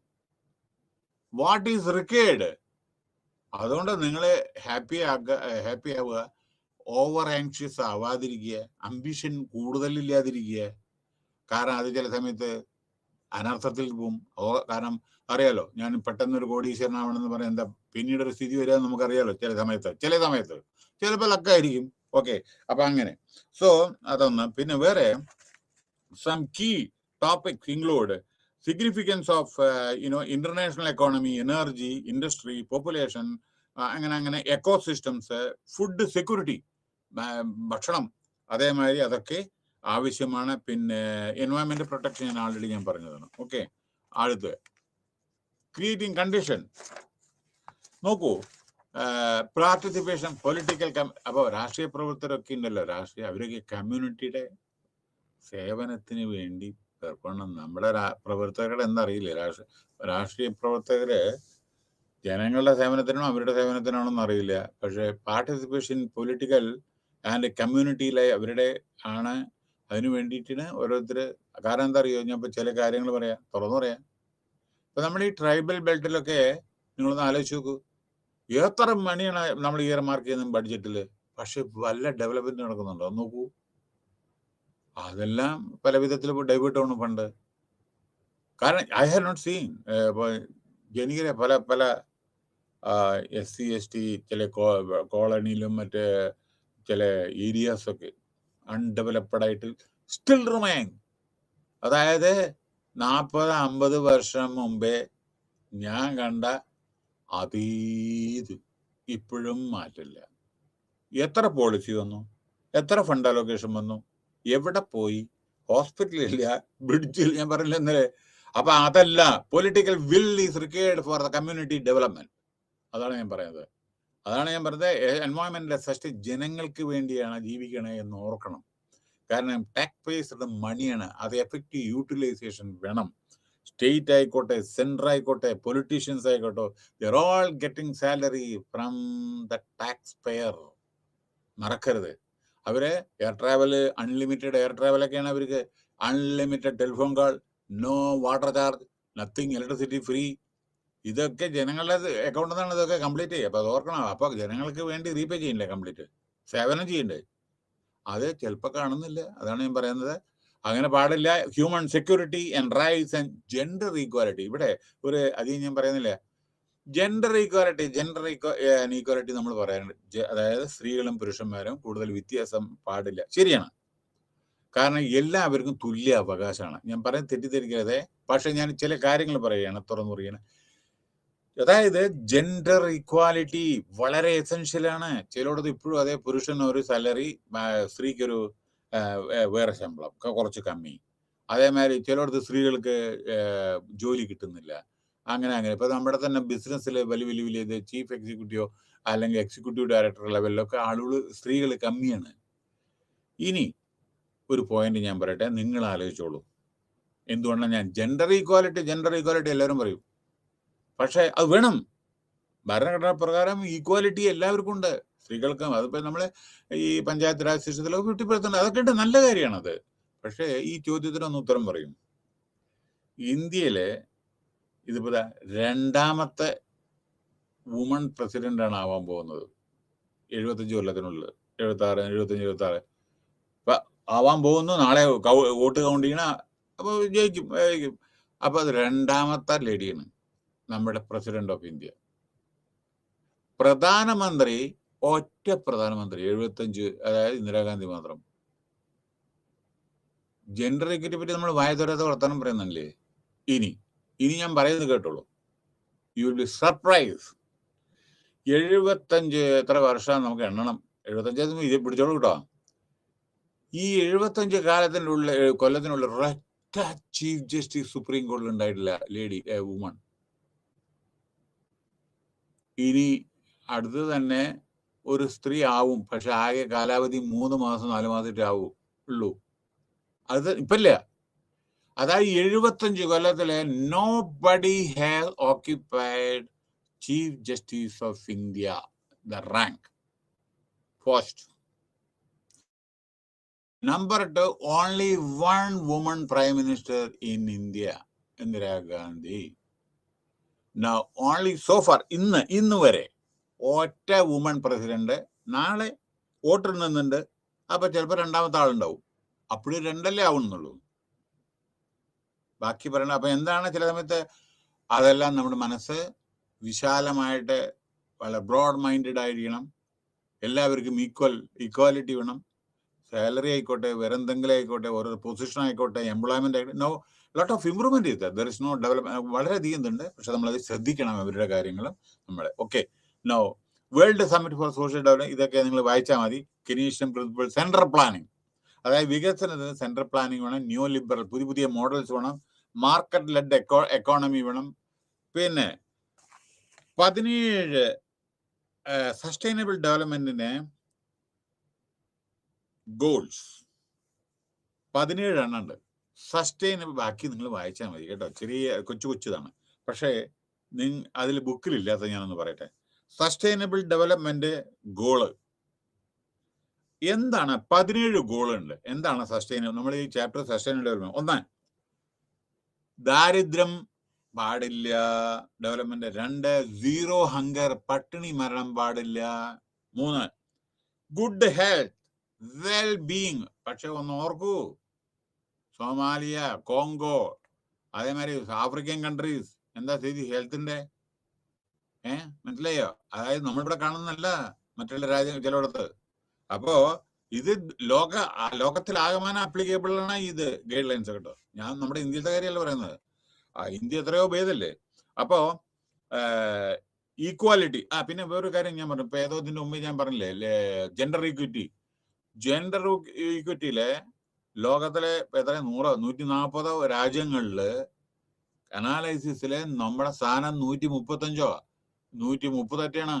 What is required. അതുകൊണ്ട് നിങ്ങൾ ഹാപ്പി ആവുക, ഓവർ ആങ്ഷ്യസ് ആവാതിരിക്കുക, അംബിഷൻ കൂടുതലില്ലാതിരിക്കുക. കാരണം അത് ചില സമയത്ത് അനർത്ഥത്തിൽ പോവും. കാരണം അറിയാലോ, ഞാൻ പെട്ടെന്നൊരു കോടീശ്വരനാവണമെന്ന് പറയാൻ എന്താ പിന്നീട് ഒരു സ്ഥിതി വരിക നമുക്കറിയാലോ. ചില സമയത്ത് ചിലപ്പോൾ ലക്കായിരിക്കും. ഓക്കെ. അപ്പൊ അങ്ങനെ. സോ അതൊന്ന്. പിന്നെ വേറെ some key topics include significance of international economy, energy, industry, population, അങ്ങനെ എക്കോസിസ്റ്റംസ്, ഫുഡ് സെക്യൂരിറ്റി, ഭക്ഷണം, അതേമാതിരി അതൊക്കെ ആവശ്യമാണ്. പിന്നെ എൻവയോൺമെന്റ് പ്രൊട്ടക്ഷൻ ഞാൻ ആൾറെഡി ഞാൻ പറഞ്ഞതാണ്. ഓക്കെ. അടുത്ത് ക്രിയേറ്റിംഗ് കണ്ടീഷൻ. നോക്കൂ, പാർട്ടിസിപ്പേഷൻ, പൊളിറ്റിക്കൽ. അപ്പോൾ രാഷ്ട്രീയ പ്രവർത്തകരൊക്കെ ഉണ്ടല്ലോ, അവരൊക്കെ കമ്മ്യൂണിറ്റിയുടെ സേവനത്തിന് വേണ്ടി ഏർപ്പെടണം. നമ്മുടെ പ്രവർത്തകരുടെ എന്തറിയില്ലേ, രാഷ്ട്രീയ പ്രവർത്തകര് ജനങ്ങളുടെ സേവനത്തിനാണോ അവരുടെ സേവനത്തിനാണോ എന്ന് അറിയില്ല. പക്ഷെ പാർട്ടിസിപ്പേഷൻ പൊളിറ്റിക്കൽ ആൻഡ് കമ്മ്യൂണിറ്റിയിലെ അവരുടെ ആണ്. അതിനു വേണ്ടിയിട്ടാണ് ഓരോരുത്തർ. കാരണം എന്താ അറിയോ, ഞാൻ ഇപ്പൊ ചില കാര്യങ്ങൾ തുറന്നു പറയാം. ഇപ്പൊ നമ്മൾ ഈ ട്രൈബൽ ബെൽറ്റിലൊക്കെ നിങ്ങളൊന്ന് ആലോചിച്ച് നോക്കൂ, എത്ര മണിയാണ് നമ്മൾ ഇയർ മാർക്ക് ചെയ്യുന്നത് ബഡ്ജറ്റില്. പക്ഷെ വല്ല ഡെവലപ്മെന്റ് നടക്കുന്നുണ്ടോ നോക്കൂ. അതെല്ലാം പല വിധത്തിൽ ഡൈവേർട്ട് ആവണം ഫണ്ട്. കാരണം ഐ ഹാവ് നോട്ട് സീൻ ജനികരെ പല SC ST ചില കോളനിയിലും മറ്റേ ചില ഏരിയാസൊക്കെ അൺഡെവലപ്ഡ് ആയിട്ട് സ്റ്റിൽ റിമൈൻ. അതായത് 40-50 വർഷം മുമ്പേ ഞാൻ കണ്ട അതീത് ഇപ്പോഴും മാറ്റില്ല. എത്ര പോളിസി വന്നു, എത്ര ഫണ്ട് അലോക്കേഷൻ വന്നു, എവിടെ പോയി? ഹോസ്പിറ്റലില്ല, ബ്രിഡ്ജിൽ, ഞാൻ പറഞ്ഞില്ല ഇന്നലെ. അപ്പൊ അതല്ല, political will is required for the community development. അതാണ് ഞാൻ പറയുന്നത്. എൻവയോൺമെന്റിലെ സൃഷ്ടി ജനങ്ങൾക്ക് വേണ്ടിയാണ് ജീവിക്കണേ എന്ന് ഓർക്കണം. കാരണം ടാക്സ് പേയ്സ്ഡ് മണിയാണ്. അത് എഫക്റ്റീവ് യൂട്ടിലൈസേഷൻ വേണം. സ്റ്റേറ്റ് ആയിക്കോട്ടെ, സെൻട്രൽ ആയിക്കോട്ടെ, പൊളിറ്റീഷ്യൻസ് ആയിക്കോട്ടെ, they're all getting salary from the tax payer. മറക്കരുത്. അവര് എയർ ട്രാവൽ, അൺലിമിറ്റഡ് എയർ ട്രാവലൊക്കെയാണ് അവർക്ക്. Unlimited telephone call, no water charge, nothing, electricity free. ഇതൊക്കെ ജനങ്ങളുടെ അക്കൗണ്ടിൽ നിന്നാണ് ഇതൊക്കെ കംപ്ലീറ്റ് ചെയ്യുക. അപ്പൊ അത് ഓർക്കണം. അപ്പൊ ജനങ്ങൾക്ക് വേണ്ടി റീപേ ചെയ്യണ്ടേ, കംപ്ലീറ്റ് സേവനം ചെയ്യണ്ടേ? അത് ചിലപ്പോൾ കാണുന്നില്ല. അതാണ് ഞാൻ പറയുന്നത്. അങ്ങനെ പാടില്ല. Human security and rights and gender equality. ഇവിടെ ഒരു അധികം ഞാൻ പറയുന്നില്ല. ജെൻഡർ ഈക്വാലിറ്റി നമ്മൾ പറയാറുണ്ട്. അതായത് സ്ത്രീകളും പുരുഷന്മാരും കൂടുതൽ വ്യത്യാസം പാടില്ല. ശരിയാണ്. കാരണം എല്ലാവർക്കും തുല്യ അവകാശമാണ്. ഞാൻ പറയാൻ തെറ്റിദ്ധരിക്കാതെ. പക്ഷെ ഞാൻ ചില കാര്യങ്ങൾ പറയുകയാണ്, തുറന്നു പറയുകയാണ്. അതായത് ജെൻഡർ ഈക്വാലിറ്റി വളരെ എസെൻഷ്യലാണ്. ചിലയിടത്ത് ഇപ്പോഴും അതേ പുരുഷന് ഒരു സാലറി, സ്ത്രീക്കൊരു വേറെ ശമ്പളം കുറച്ച് കമ്മി. അതേമാതിരി ചിലയിടത്ത് സ്ത്രീകൾക്ക് ജോലി കിട്ടുന്നില്ല. അങ്ങനെ ഇപ്പൊ നമ്മുടെ തന്നെ ബിസിനസ്സിൽ വലിയ വലിയ വലിയ ചീഫ് എക്സിക്യൂട്ടീവോ അല്ലെങ്കിൽ എക്സിക്യൂട്ടീവ് ഡയറക്ടർ ലെവലിലൊക്കെ ആളുകൾ സ്ത്രീകൾ കമ്മിയാണ്. ഇനി ഒരു പോയിന്റ് ഞാൻ പറയട്ടെ, നിങ്ങൾ ആലോചിച്ചോളൂ. എന്തുകൊണ്ടാണ് ഞാൻ ജെൻഡർ ഈക്വാലിറ്റി എല്ലാവരും പറയും. പക്ഷെ അത് വേണം. ഭരണഘടനാ പ്രകാരം ഈക്വാലിറ്റി എല്ലാവർക്കും ഉണ്ട്, സ്ത്രീകൾക്കും. അതിപ്പോ നമ്മള് ഈ പഞ്ചായത്ത് രാജ് സിസ്റ്റത്തിലൊക്കെ കുട്ടിപ്പെടുത്തുന്നുണ്ട്. അതൊക്കെ ഉണ്ട്, നല്ല കാര്യമാണത്. പക്ഷേ ഈ ചോദ്യത്തിനൊന്ന് ഉത്തരം പറയും. ഇന്ത്യയിലെ ഇതിപ്പോ രണ്ടാമത്തെ വുമൺ പ്രസിഡന്റ് ആണ് ആവാൻ പോകുന്നത് 75 കൊല്ലത്തിനുള്ളിൽ. 75 ഇപ്പൊ ആവാൻ പോകുന്നു. നാളെ വോട്ട് കൗണ്ട് ചെയ്യണ, അപ്പൊ ജയിക്കും. അപ്പൊ അത് രണ്ടാമത്തെ ലേഡിയാണ് നമ്മുടെ പ്രസിഡന്റ് ഓഫ് ഇന്ത്യ. പ്രധാനമന്ത്രി ഒറ്റ പ്രധാനമന്ത്രി 75, അതായത് ഇന്ദിരാഗാന്ധി മാത്രം. ജെൻഡർ ഇക്വിറ്റി പറ്റി നമ്മൾ വായത്തോരാത്ത വർത്തമാനം പറയുന്നല്ലേ. ഇനി ഞാൻ പറയുന്നത് കേട്ടോളൂ. You will be surprise. 75 എത്ര വർഷം നമുക്ക് എണ്ണണം. 75 ഇത് പിടിച്ചോളൂ കേട്ടോ. ഈ 75 കൊല്ലത്തിനുള്ള ഒരൊറ്റ ചീഫ് ജസ്റ്റിസ് സുപ്രീം കോടതിയിൽ ഉണ്ടായിട്ടില്ല, ലേഡി വുമൺ. ഇനി അടുത്ത് തന്നെ ഒരു സ്ത്രീ ആവും, പക്ഷെ ആകെ കാലാവധി 3 മാസം 4 മാസത്തെ ഉള്ളൂ. അത് ഇപ്പല്ല. അതായത് 75 കൊല്ലത്തിലെ nobody has occupied Chief Justice of India, the rank post. Number 2, only one woman Prime Minister in India, Indira Gandhi. Now only so far, ഇന്ന് വരെ ഒറ്റ വുമൺ പ്രസിഡന്റ്. നാളെ വോട്ടിടുന്നുണ്ട്, അപ്പൊ ചിലപ്പോൾ രണ്ടാമത്തെ ആളുണ്ടാവും. അപ്പോഴും 2 ആവുന്നുള്ളൂ. ബാക്കി പറയണ. അപ്പൊ എന്താണ് ചില സമയത്ത് അതെല്ലാം നമ്മുടെ മനസ്സ് വിശാലമായിട്ട് വളരെ ബ്രോഡ് മൈൻഡഡ് ആയിരിക്കണം. എല്ലാവർക്കും ഈക്വാലിറ്റി വേണം. സാലറി ആയിക്കോട്ടെ, വേറെ എന്തെങ്കിലും ആയിക്കോട്ടെ, ഓരോ പൊസിഷൻ ആയിക്കോട്ടെ, എംപ്ലോയ്മെന്റ് ആയിക്കോട്ടെ. നോ ലോട്ട് ഓഫ് ഇംപ്രൂവ്മെന്റ് ചെയ്ത് ദർ ഇസ് നോ ഡെവലപ്മെന്റ്. വളരെയധികം ഇതുണ്ട്, പക്ഷെ നമ്മളത് ശ്രദ്ധിക്കണം, അവരുടെ കാര്യങ്ങളും നമ്മളെ. Okay, no world summit for social development, ഇതൊക്കെ നിങ്ങൾ വായിച്ചാൽ മതി. കെനീഷ്യൻ പ്രിൻസിപ്പിൾ, സെൻട്രൽ പ്ലാനിങ്, അതായത് വികസനത്തിന് സെൻട്രൽ പ്ലാനിങ് വേണം. ന്യൂ ലിബറൽ, പുതിയ മോഡൽസ് വേണം. മാർക്കറ്റ് ലെഡ് എക്കോണമി വേണം. പിന്നെ 17 സസ്റ്റൈനബിൾ ഡെവലപ്മെന്റിന് ഗോൾസ് 17 എണ്ണം ഉണ്ട്. സസ്റ്റൈനബിൾ, ബാക്കി നിങ്ങൾ വായിച്ചാൽ മതി കേട്ടോ. ചെറിയ കൊച്ചുതാണ്, പക്ഷേ അതിൽ ബുക്കിലില്ലാത്ത ഞാനൊന്ന് പറയട്ടെ. സസ്റ്റൈനബിൾ ഡെവലപ്മെന്റ് ഗോള് എന്താണ്? 17 ഗോളുണ്ട്. എന്താണ് സസ്റ്റൈനബിൾ? നമ്മൾ ഈ ചാപ്റ്റർ സസ്റ്റൈനബിൾ ഡെവലപ്മെന്റ്. 1, ദാരിദ്ര്യം പാടില്ല, ഡെവലപ്മെന്റ്. 2, സീറോ ഹങ്കർ, പട്ടിണി മരണം പാടില്ല. 3, ഗുഡ് ഹെൽത്ത്, വെൽ ബീയിങ്. പക്ഷെ ഒന്ന് ഓർക്കൂ, സോമാലിയ, കോങ്കോ, അതേമാതിരി ആഫ്രിക്കൻ കൺട്രീസ് എന്താ സ്ഥിതി ഹെൽത്തിന്റെ? മനസ്സിലായോ? അതായത് നമ്മളിവിടെ കാണുന്നല്ല, മറ്റുള്ള രാജ്യങ്ങൾ ചിലയിടത്ത്. അപ്പോ ഇത് ലോകത്തിലാകമാനം ആപ്ലിക്കബിൾ ആണ് ഇത് ഗൈഡ് ലൈൻസ് കേട്ടോ. ഞാൻ നമ്മുടെ ഇന്ത്യയിലത്തെ കാര്യമല്ല പറയുന്നത്. ഇന്ത്യ എത്രയോ ഭേദല്ലേ. അപ്പോ ഈക്വാലിറ്റി. പിന്നെ വേറൊരു കാര്യം ഞാൻ പറഞ്ഞു, ഇപ്പൊ ഏതോ ഇതിന്റെ മുമ്പ് ഞാൻ പറഞ്ഞില്ലേ, ജെൻഡർ ഈക്വിറ്റിയിലെ ലോകത്തിലെ എത്ര 140 രാജ്യങ്ങളില് അനാലിസിസില് നമ്മുടെ സ്ഥാനം 135 138ആണ്.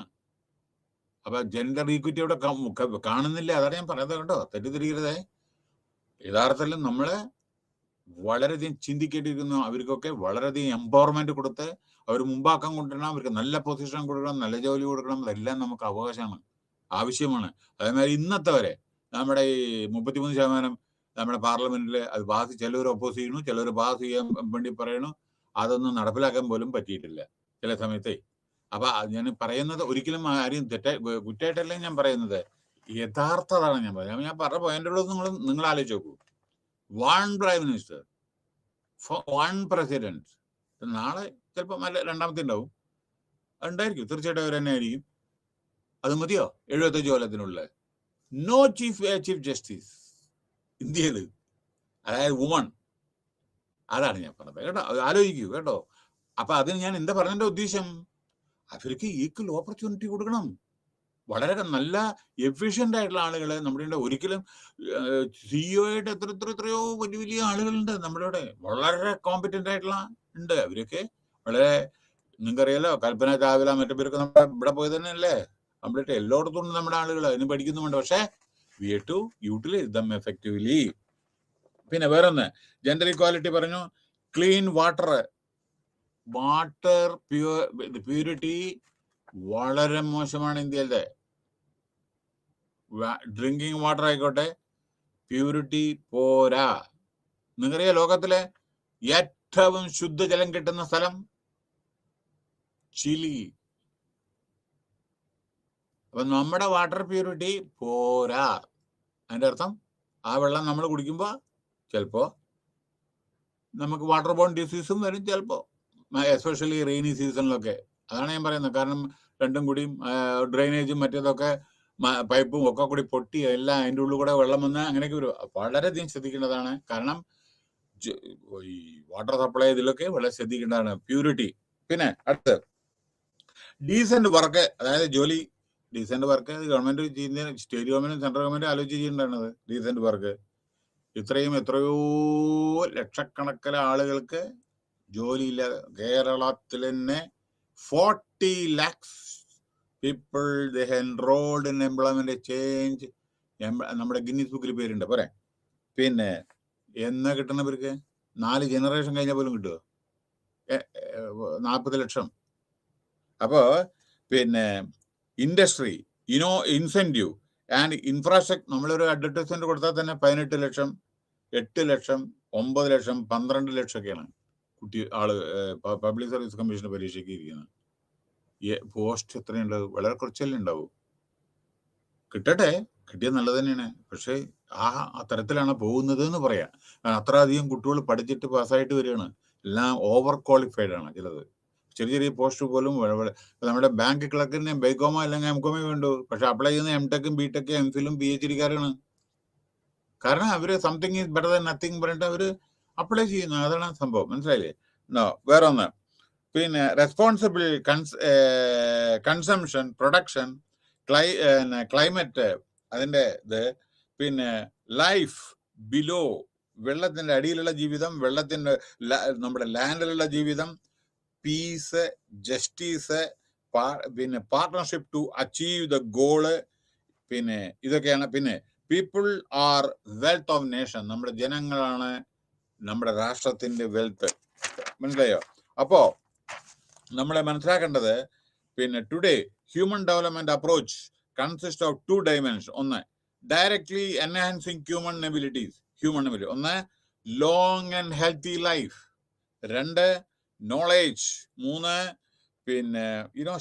അപ്പൊ ജെൻഡർ ഈക്വിറ്റി അവിടെ കാണുന്നില്ല. അതാണ് ഞാൻ പറയുന്നത് കേട്ടോ, തെറ്റിദ്ധരിക്കരുതേ. യഥാർത്ഥത്തിൽ നമ്മള് വളരെയധികം ചിന്തിക്കേണ്ടിയിരിക്കുന്നു. അവർക്കൊക്കെ വളരെയധികം എംപവർമെന്റ് കൊടുത്ത് അവർ മുമ്പാക്കം കൊണ്ടുവരണം, അവർക്ക് നല്ല പൊസിഷൻ കൊടുക്കണം, നല്ല ജോലി കൊടുക്കണം. അതെല്ലാം നമുക്ക് അവകാശമാണ്, ആവശ്യമാണ്. അതേമാതിരി ഇന്നത്തെ വരെ നമ്മുടെ ഈ 33% നമ്മുടെ പാർലമെന്റിൽ അത് ചിലവർ ഒപ്പോസ് ചെയ്യണു, ചിലവർ പാസ് ചെയ്യാൻ വേണ്ടി പറയണു. അതൊന്നും നടപ്പിലാക്കാൻ പോലും പറ്റിയിട്ടില്ല ചില സമയത്തെ. അപ്പൊ ഞാൻ പറയുന്നത് ഒരിക്കലും ആരെയും കുറ്റമായിട്ടല്ല ഞാൻ പറയുന്നത്, യഥാർത്ഥതാണ് ഞാൻ പറയുന്നത്. ഞാൻ പറഞ്ഞ പോയിന്റുള്ളത് നിങ്ങൾ ആലോചിച്ച് നോക്കൂ. 1 പ്രൈം മിനിസ്റ്റർ, 1 പ്രസിഡന്റ്. നാളെ ചിലപ്പോൾ രണ്ടാമത്തെ ഉണ്ടായിരിക്കും, തീർച്ചയായിട്ടും അവർ തന്നെ ആയിരിക്കും. അത് മതിയോ 75 കൊല്ലത്തിനുള്ള? നോ ചീഫ് ജസ്റ്റിസ് ഇന്ത്യയിൽ, അതായത് വുമൺ. അതാണ് ഞാൻ പറഞ്ഞത് കേട്ടോ, ആലോചിക്കൂ കേട്ടോ. അപ്പൊ അതിന് ഞാൻ എന്താ പറഞ്ഞതിന്റെ ഉദ്ദേശം, അവർക്ക് ഈക്വൽ ഓപ്പർച്യൂണിറ്റി കൊടുക്കണം. വളരെ നല്ല എഫിഷ്യൻ്റ് ആയിട്ടുള്ള ആളുകൾ നമ്മുടെ ഒരിക്കലും സിഇഒയായിട്ട് എത്രയോ വലിയ വലിയ ആളുകളുണ്ട് നമ്മുടെ ഇവിടെ, വളരെ കോമ്പറ്റൻ്റ് ആയിട്ടുള്ള ഉണ്ട്. അവരൊക്കെ വളരെ, നിങ്ങൾക്കറിയാലോ, കൽപ്പന ചാവല മറ്റവരൊക്കെ നമ്മുടെ ഇവിടെ പോയി തന്നെയല്ലേ, കംപ്ലീറ്റ് എല്ലായിടത്തും ഉണ്ട് നമ്മുടെ ആളുകൾ, അതിന് പഠിക്കുന്നുമുണ്ട്. പക്ഷേ we have to utilise them effectively. പിന്നെ വേറൊന്ന്, ജെൻഡർ ഇക്വാലിറ്റി പറഞ്ഞു. ക്ലീൻ വാട്ടർ പ്യൂരിറ്റി വളരെ മോശമാണ് ഇന്ത്യയിലെ. ഡ്രിങ്കിങ് വാട്ടർ ആയിക്കോട്ടെ, പ്യൂരിറ്റി പോരാ. നിങ്ങൾക്കറിയാം ലോകത്തിലെ ഏറ്റവും ശുദ്ധജലം കിട്ടുന്ന സ്ഥലം ചിലി. അപ്പൊ നമ്മുടെ വാട്ടർ പ്യൂരിറ്റി പോരാ. അതിൻ്റെ അർത്ഥം ആ വെള്ളം നമ്മൾ കുടിക്കുമ്പോൾ ചിലപ്പോൾ നമുക്ക് വാട്ടർ ബോൺ ഡിസീസും വരും ചിലപ്പോൾ, എസ്പെഷ്യലി റെയിനി സീസണിലൊക്കെ. അതാണ് ഞാൻ പറയുന്നത്. കാരണം രണ്ടും കൂടിയും ഡ്രെയിനേജും മറ്റേതൊക്കെ പൈപ്പും ഒക്കെ കൂടി പൊട്ടി എല്ലാം അതിൻ്റെ ഉള്ളിൽ കൂടെ വെള്ളം വന്ന് അങ്ങനെയൊക്കെ വരും. വളരെയധികം ശ്രദ്ധിക്കേണ്ടതാണ്. കാരണം ഈ വാട്ടർ സപ്ലൈ ഇതിലൊക്കെ വളരെ ശ്രദ്ധിക്കേണ്ടതാണ്, പ്യൂരിറ്റി. പിന്നെ അടുത്ത് ഡീസന്റ് വർക്ക്, അതായത് ജോലി. ഡീസന്റ് വർക്ക് ഗവൺമെന്റ് ചെയ്യുന്ന, സ്റ്റേറ്റ് ഗവൺമെന്റും സെൻട്രൽ ഗവൺമെന്റും ആലോചിച്ച് ചെയ്യേണ്ടതാണത് ഡീസന്റ് വർക്ക്. എത്രയോ ലക്ഷക്കണക്കിന് ആളുകൾക്ക് ജോലിയില്ല. കേരളത്തിൽ തന്നെ 40 lakhs people they enrolled in employment change. നമ്മുടെ ഗിന്നീസ് ബുക്കിൽ പേരുണ്ട് പോരെ. പിന്നെ എന്നാ കിട്ടണവർക്ക് 4 ജനറേഷൻ കഴിഞ്ഞാൽ പോലും കിട്ടുമോ? 40 ലക്ഷം. അപ്പോൾ പിന്നെ ഇൻഡസ്ട്രി, ഇൻസെൻറ്റീവ് ആൻഡ് ഇൻഫ്രാസ്ട്രക്ചർ, നമ്മളൊരു അഡ്വർടൈസ്മെന്റ് കൊടുത്താൽ തന്നെ 18 ലക്ഷം, 8 ലക്ഷം, 9 ലക്ഷം, 12 ലക്ഷമൊക്കെയാണ് പബ്ലിക് സർവീസ് കമ്മീഷൻ പരീക്ഷയ്ക്ക് ഇരിക്കുന്നത്. പോസ്റ്റ് എത്രയുണ്ടാവും? വളരെ കുറച്ചല്ലേ ഉണ്ടാവും. കിട്ടട്ടെ, കിട്ടിയത് നല്ലത് തന്നെയാണ്. പക്ഷേ അത്തരത്തിലാണ് പോകുന്നത് എന്ന് പറയാം. അത്ര അധികം കുട്ടികൾ പഠിച്ചിട്ട് പാസ്സായിട്ട് വരികയാണ്. എല്ലാം ഓവർ ക്വാളിഫൈഡ് ആണ്. ചിലത് ചെറിയ പോസ്റ്റ് പോലും നമ്മുടെ ബാങ്ക് ക്ലർക്കിന് ബൈകോമോ അല്ലെങ്കിൽ എംകോമോ വേണ്ടു. പക്ഷെ അപ്ലൈ ചെയ്യുന്ന എംടെക്കും ബിടെക്കും എംഫിലും PhD-കാരാണ്. കാരണം അവര് something is better than nothing പറഞ്ഞിട്ട് അവര് അപ്ലൈ ചെയ്യുന്നു. അതാണ് സംഭവം. മനസ്സിലായില്ലേ? വേറെ ഒന്ന്, പിന്നെ റെസ്പോൺസിബിൾ കൺസംഷൻ, പ്രൊഡക്ഷൻ, ക്ലൈമറ്റ്, അതിൻ്റെ ഇത്, പിന്നെ ലൈഫ് ബിലോ, വെള്ളത്തിൻ്റെ അടിയിലുള്ള ജീവിതം, വെള്ളത്തിൻ്റെ നമ്മുടെ ലാൻഡിലുള്ള ജീവിതം, പീസ്, ജസ്റ്റിസ്, പിന്നെ partnership to achieve the goal, പിന്നെ ഇതൊക്കെയാണ്. പിന്നെ people are wealth of nation, നമ്മുടെ ജനങ്ങളാണ് നമ്മുടെ രാഷ്ട്രത്തിന്റെ വെൽത്ത്. മനസ്സിലായോ? അപ്പോ നമ്മളെ മനസ്സിലാക്കേണ്ടത്, പിന്നെ today human development approach consist of 2 dimensions. ഒന്ന്, ഡയറക്ട്ലി എൻഹാൻസിങ് ഹ്യൂമൻ എബിലിറ്റീസ്. ഒന്ന്, long and healthy life. 2, knowledge. 3, പിന്നെ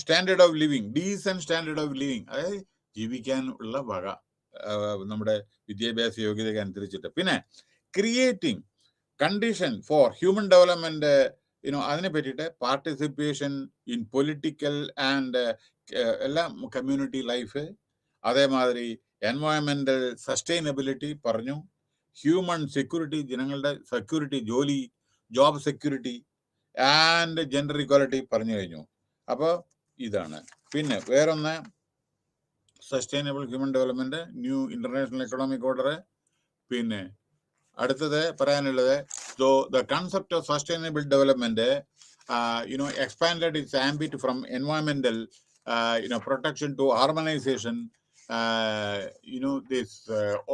standard of living, decent standard of living, അതായത് ജീവിക്കാൻ ഉള്ള വക നമ്മുടെ വിദ്യാഭ്യാസ യോഗ്യതയ്ക്ക് അനുസരിച്ചിട്ട്. പിന്നെ creating condition for human development, അതിനെ പറ്റിയിട്ട് പാർട്ടിസിപ്പേഷൻ ഇൻ പൊളിറ്റിക്കൽ ആൻഡ് എല്ലാം കമ്മ്യൂണിറ്റി ലൈഫ്. അതേമാതിരി എൻവയോൺമെന്റൽ സസ്റ്റൈനബിലിറ്റി പറഞ്ഞു. ഹ്യൂമൻ സെക്യൂരിറ്റി, ജനങ്ങളുടെ security, job security and gender equality പറഞ്ഞു കഴിഞ്ഞു. അപ്പോൾ ഇതാണ്. പിന്നെ വേറൊന്ന്, sustainable human development, new international economic order. പിന്നെ അടുത്തത് പറയാനുള്ളത്, the concept of sustainable development expanded its ambit from environmental protection to harmonization this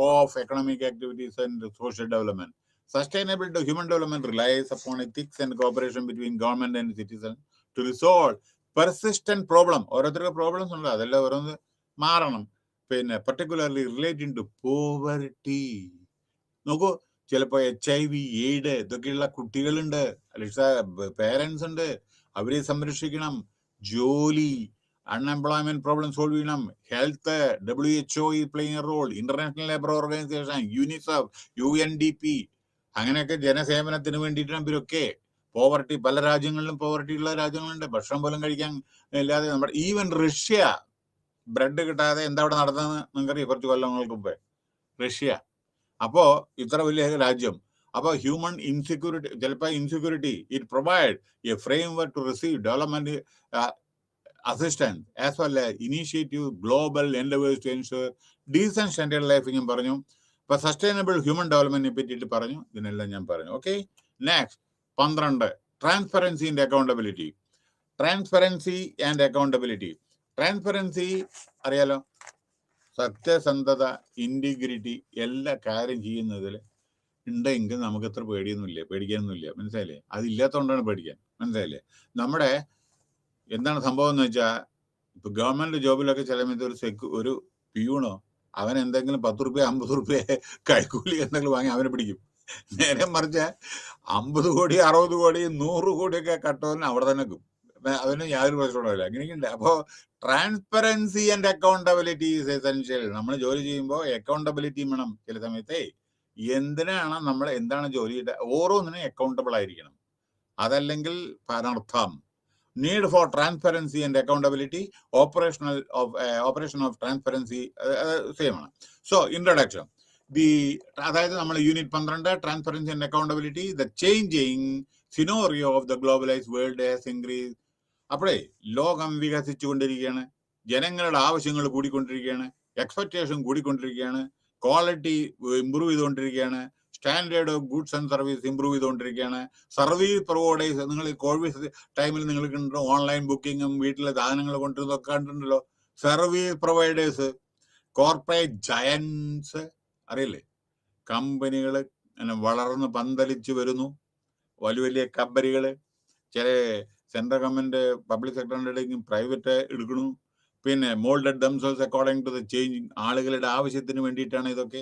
of economic activities and social development. Sustainable human development relies upon ethics and cooperation between government and citizens to resolve persistent problem. ഓരോരുത്തർക്ക് problems ഉണ്ട്, അതെല്ലാം ഓരോന്ന് മാറണം. പിന്നെ particularly relating to poverty. നോക്കൂ, ചിലപ്പോൾ HIV, aid ഇതൊക്കെയുള്ള കുട്ടികളുണ്ട്, parents ഉണ്ട്, അവരെ സംരക്ഷിക്കണം. ജോലി, അൺഎംപ്ലോയ്മെന്റ് പ്രോബ്ലം സോൾവ് ചെയ്യണം. Health, WHO is playing a role, international labour organisation, UNICEF, UNDP, അങ്ങനെയൊക്കെ ജനസേവനത്തിന് വേണ്ടിയിട്ടാണ് ഇവരൊക്കെ. പോവർട്ടി, പല രാജ്യങ്ങളിലും പോവർട്ടി ഉള്ള രാജ്യങ്ങളുണ്ട്, ഭക്ഷണം പോലും കഴിക്കാൻ ഇല്ലാതെ. നമ്മുടെ ഈവൻ റഷ്യ ബ്രെഡ് കിട്ടാതെ എന്താ അവിടെ നടന്നതെന്ന് നിങ്ങൾക്കറിയാം, കുറച്ച് കൊല്ലങ്ങൾക്ക് മുമ്പേ റഷ്യ. അപ്പോ ഇത്ര വലിയ രാജ്യം. അപ്പോൾ ഹ്യൂമൻ ഇൻസെക്യൂരിറ്റി, ചിലപ്പോൾ insecurity, it provide a framework to receive development assistance as well as initiative global endeavors to ensure decent standard life ഞാൻ പറഞ്ഞു. ഇപ്പൊ സസ്റ്റൈനബിൾ ഹ്യൂമൻ ഡെവലപ്മെന്റിനെ പറ്റിയിട്ട് പറഞ്ഞു. ഇതിനെല്ലാം ഞാൻ പറഞ്ഞു. Okay, next 12 transparency and accountability. Transparency and accountability. Transparency അറിയാലോ, സത്യസന്ധത, ഇന്റിഗ്രിറ്റി, എല്ലാ കാര്യം ചെയ്യുന്നതിൽ ഉണ്ടെങ്കിൽ നമുക്ക് അത്ര പേടിക്കാനൊന്നുമില്ല. മനസ്സിലായില്ലേ? അതില്ലാത്തതുകൊണ്ടാണ് പേടിക്കാൻ. മനസ്സിലായില്ലേ? നമ്മുടെ എന്താണ് സംഭവം എന്ന് വെച്ചാൽ, ഇപ്പൊ ഗവൺമെന്റ് ജോബിലൊക്കെ ചില സമയത്ത് ഒരു പ്യൂണോ അവൻ എന്തെങ്കിലും 10 രൂപ 50 രൂപ കൈക്കൂലി എന്തെങ്കിലും വാങ്ങി അവനെ പിടിക്കും. നേരെ മറിച്ച് 50 കോടി 60 കോടി 100 കോടിയൊക്കെ കട്ടവന് അവിടെ തന്നെ നിൽക്കും. അവന് യാതൊരു പ്രശ്നമില്ല. അങ്ങനെയൊക്കെയുണ്ട്. അപ്പോൾ transparency and accountability is essential. നമ്മൾ ജോലി ചെയ്യുമ്പോൾ അക്കൗണ്ടബിലിറ്റി വേണം. ചില സമയത്തെ എന്തിനാണ് നമ്മൾ എന്താണ് ജോലിയുടെ ഓരോന്നിനും അക്കൗണ്ടബിൾ ആയിരിക്കണം. അതല്ലെങ്കിൽ പനർത്ഥം. Need for transparency and accountability, operation of transparency same ആണ്. So introduction. അതായത് നമ്മൾ unit 12 transparency and accountability. The changing scenario of the globalised world has increase. അപ്പോഴേ ലോകം വികസിച്ചുകൊണ്ടിരിക്കുകയാണ്, ജനങ്ങളുടെ ആവശ്യങ്ങൾ കൂടിക്കൊണ്ടിരിക്കുകയാണ്, എക്സ്പെക്ടേഷൻ കൂടിക്കൊണ്ടിരിക്കുകയാണ്, ക്വാളിറ്റി ഇമ്പ്രൂവ് ചെയ്തുകൊണ്ടിരിക്കുകയാണ്, standard of goods and service improve ചെയ്തുകൊണ്ടിരിക്കുകയാണ്. സർവീസ് പ്രൊവൈഡേഴ്സ്, നിങ്ങൾ കോവിഡ് ടൈമിൽ നിങ്ങൾ കണ്ടോ ഓൺലൈൻ ബുക്കിങ്ങും വീട്ടിലെ സാധനങ്ങൾ കൊണ്ടുവരുന്നതൊക്കെ കണ്ടിട്ടുണ്ടല്ലോ. സർവീസ് പ്രൊവൈഡേഴ്സ്, കോർപ്പറേറ്റ് ജയൻസ്, അറിയില്ലേ, കമ്പനികൾ വളർന്ന് പന്തലിച്ച് വരുന്നു. വലിയ കമ്പനികൾ, ചില സെൻട്രൽ ഗവൺമെന്റ് പബ്ലിക് സെക്ടറിൻ്റെ പ്രൈവറ്റ് എടുക്കണു. പിന്നെ moulded themselves according to the changing, ആളുകളുടെ ആവശ്യത്തിന് വേണ്ടിയിട്ടാണ് ഇതൊക്കെ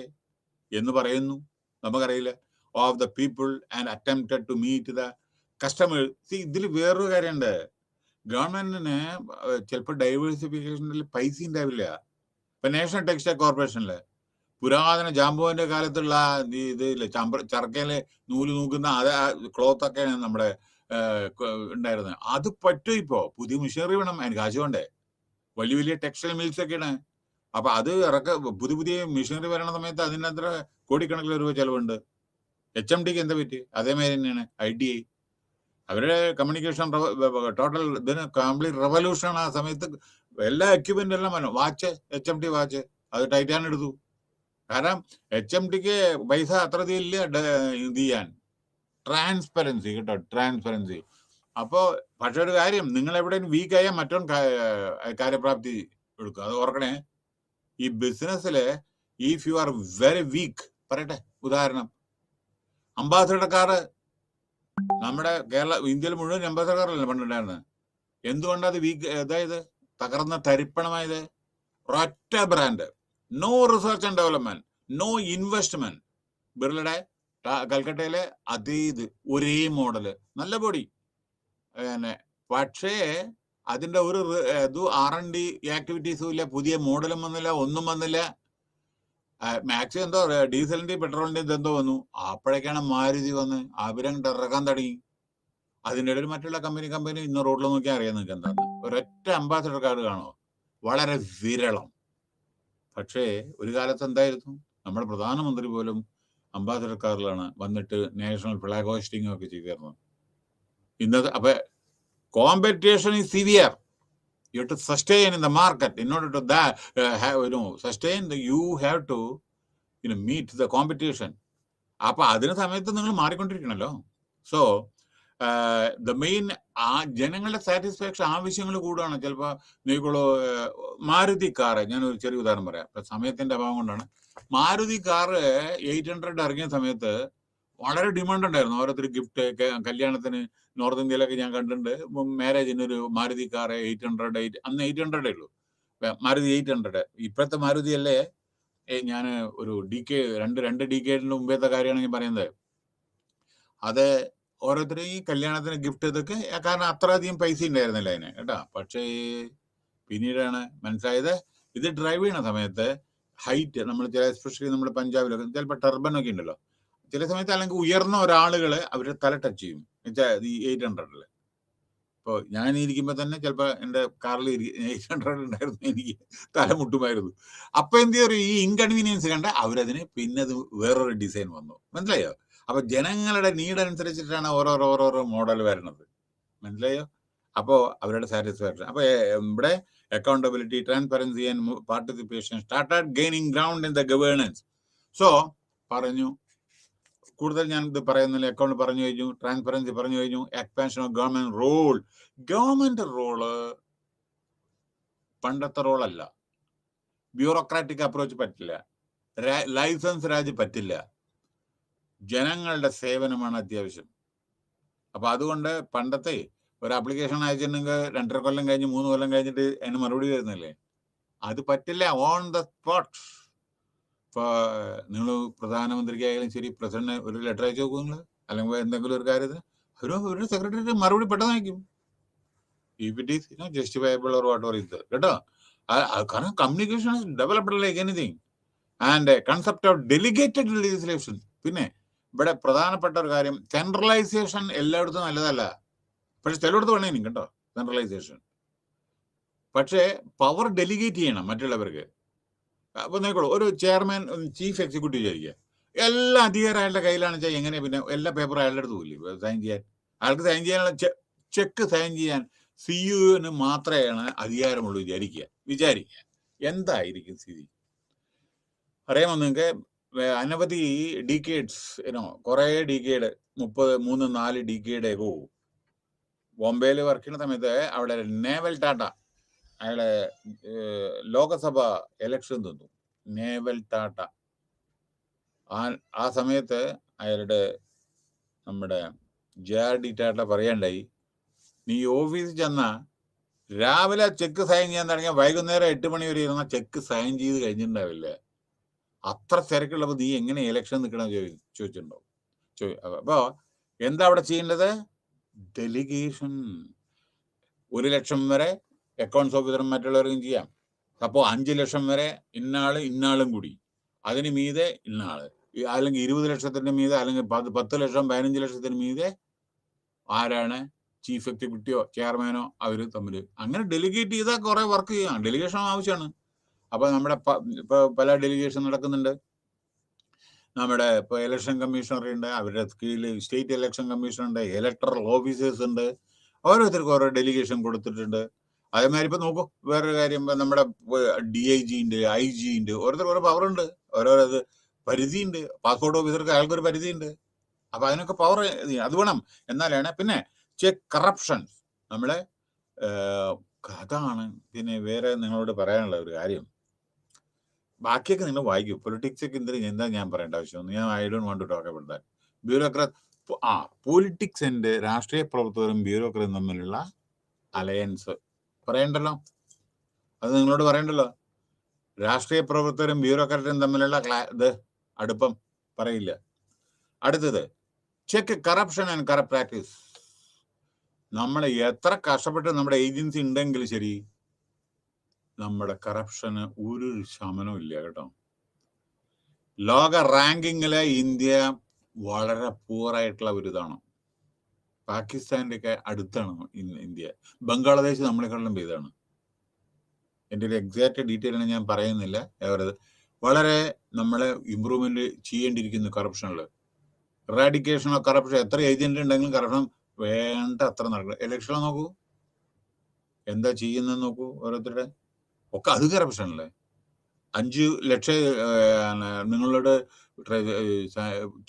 എന്ന് പറയുന്നു. നമുക്കറിയില്ല. Of the people and attempted to meet the customers. ഇതിൽ വേറൊരു കാര്യമുണ്ട്. ഗവൺമെന്റിന് ചിലപ്പോൾ ഡൈവേഴ്സിഫിക്കേഷനിൽ പൈസ ഉണ്ടാവില്ല. ഇപ്പൊ നാഷണൽ ടെക്സ്റ്റൈൽ കോർപ്പറേഷനില് പുരാതന ജാമ്പുവിന്റെ കാലത്തുള്ള ഇതില്ലേ, ചർക്കയില് നൂല് നൂക്കുന്ന ക്ലോത്ത് ഒക്കെയാണ് നമ്മുടെ ഉണ്ടായിരുന്നത്. അത് പറ്റും. ഇപ്പോ പുതിയ മെഷീനറി വേണം, അതിന് കാശ് വേണ്ടേ? വലിയ ടെക്സ്റ്റൈൽ മിൽസ് ഒക്കെയാണ്. അപ്പൊ അത് പുതിയ മെഷീനറി വരണ സമയത്ത് അതിനത്ര കോടിക്കണക്കിന് രൂപ ചെലവുണ്ട്. HMDക്ക് എന്താ പറ്റി? അതേമാതിരി തന്നെയാണ് ITI. അവരുടെ കമ്മ്യൂണിക്കേഷൻ ടോട്ടൽ ഇതിന് കംപ്ലീറ്റ് റെവല്യൂഷൻ. ആ സമയത്ത് എല്ലാ എക്യുപ്മെന്റ് എല്ലാം വന്നു. വാച്ച്, HMD വാച്ച്, അത് ടൈറ്റാൻ എടുത്തു. കാരണം HMDക്ക് പൈസ അത്ര ഇല്ല ഇത് ചെയ്യാൻ. ട്രാൻസ്പെറൻസി കേട്ടോ, ട്രാൻസ്പെറൻസി. അപ്പോ പക്ഷെ ഒരു കാര്യം, നിങ്ങൾ എവിടെയും വീക്കായാൽ മറ്റൊരു കാര്യപ്രാപ്തി എടുക്കുക. അത് ഓർക്കണേ. ഈ ബിസിനസ്സില് if you are very weak, പറയട്ടെ ഉദാഹരണം, അംബാസഡർ കാറ് നമ്മുടെ ഇന്ത്യയിൽ മുഴുവൻ അംബാസഡർ കാറല്ലേ പണ്ടുണ്ടായിരുന്നത്. എന്തുകൊണ്ടാണ് അത് വീക്ക്, അതായത് തകർന്ന തരിപ്പണമായത്? ഒരൊറ്റ brand, no research and development, no investment. ബിർളയുടെ കൽക്കട്ടയിലെ അതേ ഇത്, ഒരേ മോഡല്, നല്ല ബോഡി പിന്നെ. പക്ഷേ അതിന്റെ ഒരു R&D ആക്ടിവിറ്റീസും ഇല്ല, പുതിയ മോഡലും വന്നില്ല, ഒന്നും വന്നില്ല. മാക്സിമം എന്തോ ഡീസലിന്റെയും പെട്രോളിന്റെയും എന്തോ വന്നു. അപ്പോഴേക്കാണ് മാരുതി വന്ന് അവരങ്ങോട്ട് ഇറക്കാൻ തുടങ്ങി. അതിൻ്റെ ഇടയിൽ മറ്റുള്ള കമ്പനി ഇന്ന് റോഡിൽ നോക്കിയാൽ അറിയാൻ നിങ്ങൾക്ക് എന്താണ്. ഒരൊറ്റ അംബാസഡർ കാർഡ് കാണോ? വളരെ വിരളം. പക്ഷേ ഒരു കാലത്ത് എന്തായിരുന്നു, നമ്മുടെ പ്രധാനമന്ത്രി പോലും അംബാസഡർ കാറിലാണ് വന്നിട്ട് നാഷണൽ ഫ്ലാഗ് ഹോസ്റ്റിംഗ് ഒക്കെ ചെയ്തിരുന്നത്. ഇന്നത്തെ അപ്പൊ competition is severe. You have to sustain in the market. In order to sustain, you have to meet the competition. അപ്പൊ അതിന് സമയത്ത് നിങ്ങൾ മാറിക്കൊണ്ടിരിക്കണല്ലോ. സോ ദ മെയിൻ ജനങ്ങളുടെ സാറ്റിസ്ഫാക്ഷൻ, ആവശ്യങ്ങൾ കൂടുകയാണ്. ചിലപ്പോൾ നീക്കുള്ള മാരുതി കാറ്, ഞാനൊരു ചെറിയ ഉദാഹരണം പറയാം, സമയത്തിന്റെ അഭാവം കൊണ്ടാണ്. മാരുതി കാറ് 800 ഇറങ്ങിയ സമയത്ത് വളരെ ഡിമാൻഡ് ഉണ്ടായിരുന്നു. ഓരോരുത്തർ ഗിഫ്റ്റ്, കല്യാണത്തിന് നോർത്ത് ഇന്ത്യയിലൊക്കെ ഞാൻ കണ്ടിട്ടുണ്ട്. മാരേജിന് ഒരു മാരുതി കാറ് 800, അന്ന് 800 ഉള്ളൂ മാരുതി 800. ഇപ്പോഴത്തെ മാരുതി അല്ലേ. ഞാൻ ഒരു രണ്ട് ഡിക്കേഡിന് മുമ്പേത്തെ കാര്യമാണ് ഞാൻ പറയുന്നത്. അത് ഓരോരുത്തരും ഈ കല്യാണത്തിന് ഗിഫ്റ്റ് ഇതൊക്കെ, കാരണം അത്ര അധികം പൈസ ഉണ്ടായിരുന്നില്ല അതിന് കേട്ടാ. പക്ഷേ പിന്നീടാണ് മനസ്സിലായത്, ഇത് ഡ്രൈവ് ചെയ്യണ സമയത്ത് ഹൈറ്റ്, നമ്മൾ ചില എസ്പെഷ്യലി നമ്മുടെ പഞ്ചാബിലൊക്കെ ചിലപ്പോൾ ടർബൻ ഒക്കെ ഉണ്ടല്ലോ, ചില സമയത്ത് അല്ലെങ്കിൽ ഉയർന്ന ഒരാളുകള് അവരുടെ തല ടച്ച് ചെയ്യും. എന്നുവെച്ചാൽ ഈ 800 ഇപ്പോൾ ഞാൻ ഇരിക്കുമ്പോൾ തന്നെ ചിലപ്പോൾ എൻ്റെ കാറിൽ 800 ഉണ്ടായിരുന്നു, എനിക്ക് തലമുട്ടുമായിരുന്നു. അപ്പൊ എന്ത് ചെയ്യും, ഈ ഇൻകൺവീനിയൻസ് കണ്ട അവരതിന് പിന്നെ അത് വേറൊരു ഡിസൈൻ വന്നു. മനസ്സിലായോ? അപ്പൊ ജനങ്ങളുടെ നീഡ് അനുസരിച്ചിട്ടാണ് ഓരോരോ മോഡൽ വരുന്നത്. മനസ്സിലായോ? അപ്പോൾ അവരുടെ സാറ്റിസ്ഫാക്ഷൻ. അപ്പോൾ ഇവിടെ accountability, transparency and participation started gaining ground in the governance. So പറഞ്ഞു, കൂടുതൽ ഞാൻ ഇത് പറയുന്നില്ല. അക്കൗണ്ട് പറഞ്ഞു കഴിഞ്ഞു, ട്രാൻസ്പെറൻസി പറഞ്ഞു കഴിഞ്ഞു, expansion of government role. Government role പണ്ടത്തെ റോളല്ല. ബ്യൂറോക്രാറ്റിക് അപ്രോച്ച് പറ്റില്ല, ലൈസൻസ് രാജ് പറ്റില്ല. ജനങ്ങളുടെ സേവനമാണ് അത്യാവശ്യം. അപ്പൊ അതുകൊണ്ട് പണ്ടത്തെ ഒരു ആപ്ലിക്കേഷൻ അയച്ചിട്ടുണ്ടെങ്കിൽ 2.5 കൊല്ലം കഴിഞ്ഞ് 3 കൊല്ലം കഴിഞ്ഞിട്ട് അതിന് മറുപടി വരുന്നില്ലേ, അത് പറ്റില്ല. On the spot. ഇപ്പൊ നിങ്ങൾ പ്രധാനമന്ത്രിക്കായാലും ശരി, പ്രസിഡന്റ് ഒരു ലെറ്റർ അയച്ചു നോക്കൂ നിങ്ങൾ, അല്ലെങ്കിൽ എന്തെങ്കിലും ഒരു കാര്യത്തിന് ഒരു സെക്രട്ടറി മറുപടി പെട്ടെന്ന് അയക്കും. If it is justifiable or what or ഇത് കേട്ടോ. കാരണം communication developed like anything. And concept of delegated legislation. പിന്നെ ഇവിടെ പ്രധാനപ്പെട്ട ഒരു കാര്യം, സെൻട്രലൈസേഷൻ എല്ലായിടത്തും നല്ലതല്ല. പക്ഷെ ചിലയിടത്ത് വേണേനും കേട്ടോ സെൻട്രലൈസേഷൻ. പക്ഷേ പവർ ഡെലിഗേറ്റ് ചെയ്യണം മറ്റുള്ളവർക്ക്. അപ്പൊ നോക്കോളൂ, ഒരു ചെയർമാൻ, ചീഫ് എക്സിക്യൂട്ടീവ് വിചാരിക്കുക, എല്ലാ അധികാരം അയാളുടെ കയ്യിലാണ് വെച്ചാൽ എങ്ങനെ പിന്നെ എല്ലാ പേപ്പറും അയാളുടെ അടുത്ത് പോയില്ലേ സൈൻ ചെയ്യാൻ? അയാൾക്ക് സൈൻ ചെയ്യാനുള്ള ചെക്ക് സൈൻ ചെയ്യാൻ സിയുവിന് മാത്രമാണ് അധികാരമുള്ളൂ വിചാരിക്കുക. എന്തായിരിക്കും സ്ഥിതി അറിയാമോ നിങ്ങൾക്ക്? അനവധി ഡീക്കേഡ്സ്, കുറെ ഡീക്കേഡ്, 33-4 ഡീക്കേഡ് ഏകോ ബോംബെയിൽ വർക്ക് ചെയ്യുന്ന സമയത്ത് അവിടെ നേവൽ ടാറ്റ അയാളെ ലോകസഭ എലക്ഷൻ തന്നു. നേവൽ ടാറ്റ ആ സമയത്ത് അയാളുടെ നമ്മുടെ JRD ടാറ്റ പറയണ്ടായി, നീ ഓഫീസിൽ ചെന്നാ രാവിലെ ചെക്ക് സൈൻ ചെയ്യാൻ തുടങ്ങിയാൽ വൈകുന്നേരം 8 മണി വരെ ഇരുന്ന ചെക്ക് സൈൻ ചെയ്ത് കഴിഞ്ഞിട്ടുണ്ടാവില്ല. അത്ര തിരക്കുള്ളപ്പോൾ നീ എങ്ങനെ ഇലക്ഷൻ നിൽക്കണം ചോദിച്ചിട്ടുണ്ടാവും. അപ്പോ എന്താ അവിടെ ചെയ്യേണ്ടത്? ഡെലിഗേഷൻ. 1 ലക്ഷം വരെ അക്കൗണ്ട്സ് ഓഫീസറും മറ്റുള്ളവർക്കും ചെയ്യാം. അപ്പോൾ 5 ലക്ഷം വരെ ഇന്നാളും കൂടി, അതിന് മീതെ ഇന്നാള്, അല്ലെങ്കിൽ 20 ലക്ഷത്തിന് മീതെ, അല്ലെങ്കിൽ 10 ലക്ഷം 15 ലക്ഷത്തിന് മീതെ ആരാണ് ചീഫ് എക്സിക്യൂട്ടീവോ ചെയർമാനോ അവർ തമ്മിൽ അങ്ങനെ ഡെലിഗേറ്റ് ചെയ്താൽ കുറെ വർക്ക് ചെയ്യാം. ഡെലിഗേഷൻ ആവശ്യമാണ്. അപ്പൊ നമ്മുടെ ഇപ്പൊ പല ഡെലിഗേഷൻ നടക്കുന്നുണ്ട്. നമ്മുടെ ഇപ്പൊ ഇലക്ഷൻ കമ്മീഷണർ ഉണ്ട്, അവരുടെ കീഴിൽ സ്റ്റേറ്റ് ഇലക്ഷൻ കമ്മീഷൻ ഉണ്ട്, ഇലക്ടറൽ ഓഫീസേഴ്സ് ഉണ്ട്, ഓരോരുത്തർക്കും ഓരോ ഡെലിഗേഷൻ കൊടുത്തിട്ടുണ്ട്. അതേമാതിരി ഇപ്പൊ നോക്കൂ, വേറൊരു കാര്യം, നമ്മുടെ DIG ഉണ്ട്, IG ഉണ്ട്, ഓരോരുത്തർക്ക് ഓരോ പവർ ഉണ്ട്, ഓരോരോ പരിധിയുണ്ട്. പാസ്പോർട്ട് ഓഫീസർക്ക് അയാൾക്കൊരു പരിധിയുണ്ട്. അപ്പൊ അതിനൊക്കെ പവർ അത് വേണം, എന്നാലാണ്. പിന്നെ ചെക്ക് കറപ്ഷൻസ് നമ്മളെ അതാണ്. പിന്നെ വേറെ നിങ്ങളോട് പറയാനുള്ള ഒരു കാര്യം, ബാക്കിയൊക്കെ നിങ്ങൾ വായിക്കും. പൊളിറ്റിക്സ് ഒക്കെ എന്താ ഞാൻ പറയേണ്ട ആവശ്യമൊന്നും, ഞാൻ I don't want to talk about that. Bureaucrat politics and രാഷ്ട്രീയ പ്രവർത്തകരും ബ്യൂറോക്രാറ്റും തമ്മിലുള്ള അലയൻസ് പറയണ്ടല്ലോ, അത് നിങ്ങളോട് പറയണ്ടല്ലോ. രാഷ്ട്രീയ പ്രവർത്തകരും ബ്യൂറോക്രാറ്റും തമ്മിലുള്ള അടുപ്പം പറയില്ല. അടുത്തത് check corruption and corrupt practice. നമ്മൾ എത്ര കഷ്ടപ്പെട്ട് നമ്മുടെ ഏജൻസി ഉണ്ടെങ്കിൽ ശരി, നമ്മുടെ കറപ്ഷന് ഒരു ശമനവും ഇല്ല കേട്ടോ. ലോക റാങ്കിങ്ങിലെ ഇന്ത്യ വളരെ പൂറായിട്ടുള്ള ഒരു ഇതാണ്. പാകിസ്ഥാന്റെ ഒക്കെ അടുത്താണ് ഇന്ത്യ. ബംഗ്ലാദേശ് നമ്മളെക്കാളും ഇതാണ്. എൻ്റെ ഒരു എക്സാക്ട് ഡീറ്റെയിൽ ഞാൻ പറയുന്നില്ല. വളരെ നമ്മളെ ഇമ്പ്രൂവ്മെന്റ് ചെയ്യേണ്ടിയിരിക്കുന്നു കറപ്ഷനിൽ. Eradication of corruption. എത്ര ഏജന്റ് ഉണ്ടെങ്കിലും കറപ്ഷൻ വേണ്ട അത്ര നടക്കണം. ഇലക്ഷൻ നോക്കൂ, എന്താ ചെയ്യുന്നത് നോക്കൂ, ഓരോരുത്തരുടെ ഒക്കെ അത് കറപ്ഷനല്ലേ. 5 ലക്ഷം നിങ്ങളോട്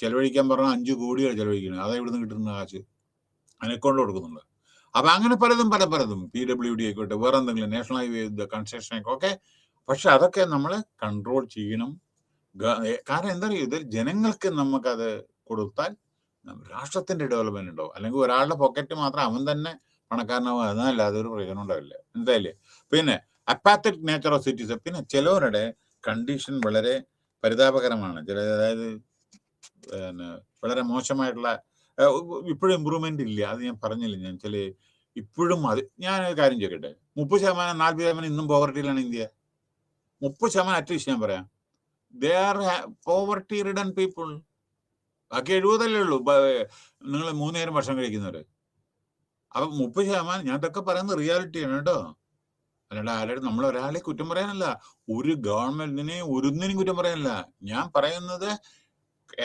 ചെലവഴിക്കാൻ പറഞ്ഞാൽ 5 കോടിയാണ് ചെലവഴിക്കുന്നത്. അതാ ഇവിടുന്ന് കിട്ടുന്ന കാശ് അതിനെക്കൊണ്ട് കൊടുക്കുന്നുണ്ട്. അപ്പൊ അങ്ങനെ പലതും PWD ആയിക്കോട്ടെ, വേറെ എന്തെങ്കിലും നാഷണൽ ഹൈവേ കൺസ്ട്രക്ഷൻ ഒക്കെ. പക്ഷെ അതൊക്കെ നമ്മൾ കൺട്രോൾ ചെയ്യണം. കാരണം എന്താ പറയുക, ഇത് ജനങ്ങൾക്ക് നമുക്കത് കൊടുത്താൽ രാഷ്ട്രത്തിന്റെ ഡെവലപ്മെന്റ് ഉണ്ടാവും. അല്ലെങ്കിൽ ഒരാളുടെ പോക്കറ്റ് മാത്രം അവൻ തന്നെ പണക്കാരനാവും, അതല്ല, അതൊരു പ്രയോജനം ഉണ്ടാവില്ല. എന്തായാലും പിന്നെ അപ്പാത്തറ്റിക് നേച്ചർ ഓഫ് സിറ്റിസൺ. പിന്നെ ചിലവരുടെ കണ്ടീഷൻ വളരെ പരിതാപകരമാണ്. അതായത് വളരെ മോശമായിട്ടുള്ള, ഇപ്പോഴും ഇമ്പ്രൂവ്മെന്റ് ഇല്ല. അത് ഞാൻ പറഞ്ഞില്ല. ഞാൻ ഇപ്പോഴും ഞാൻ ഒരു കാര്യം ചോദിക്കട്ടെ, 30%, 40% ഇന്നും പോവർട്ടിയിലാണ് ഇന്ത്യ. 30% അറ്റ്ലീസ്റ്റ് ഞാൻ പറയാം. They are poverty ridden people. ബാക്കി 70 ഉള്ളൂ നിങ്ങൾ 3 നേരം ഭക്ഷണം കഴിക്കുന്നവര്. അപ്പൊ 30%, ഞാൻ ഇതൊക്കെ പറയുന്നത് റിയാലിറ്റിയാണ് കേട്ടോ. അല്ലാണ്ട് ആരുടെ നമ്മൾ ഒരാളെ കുറ്റം പറയാനല്ല, ഒരു ഗവൺമെന്റിനെ ഒന്നിനും കുറ്റം പറയാനല്ല. ഞാൻ പറയുന്നത്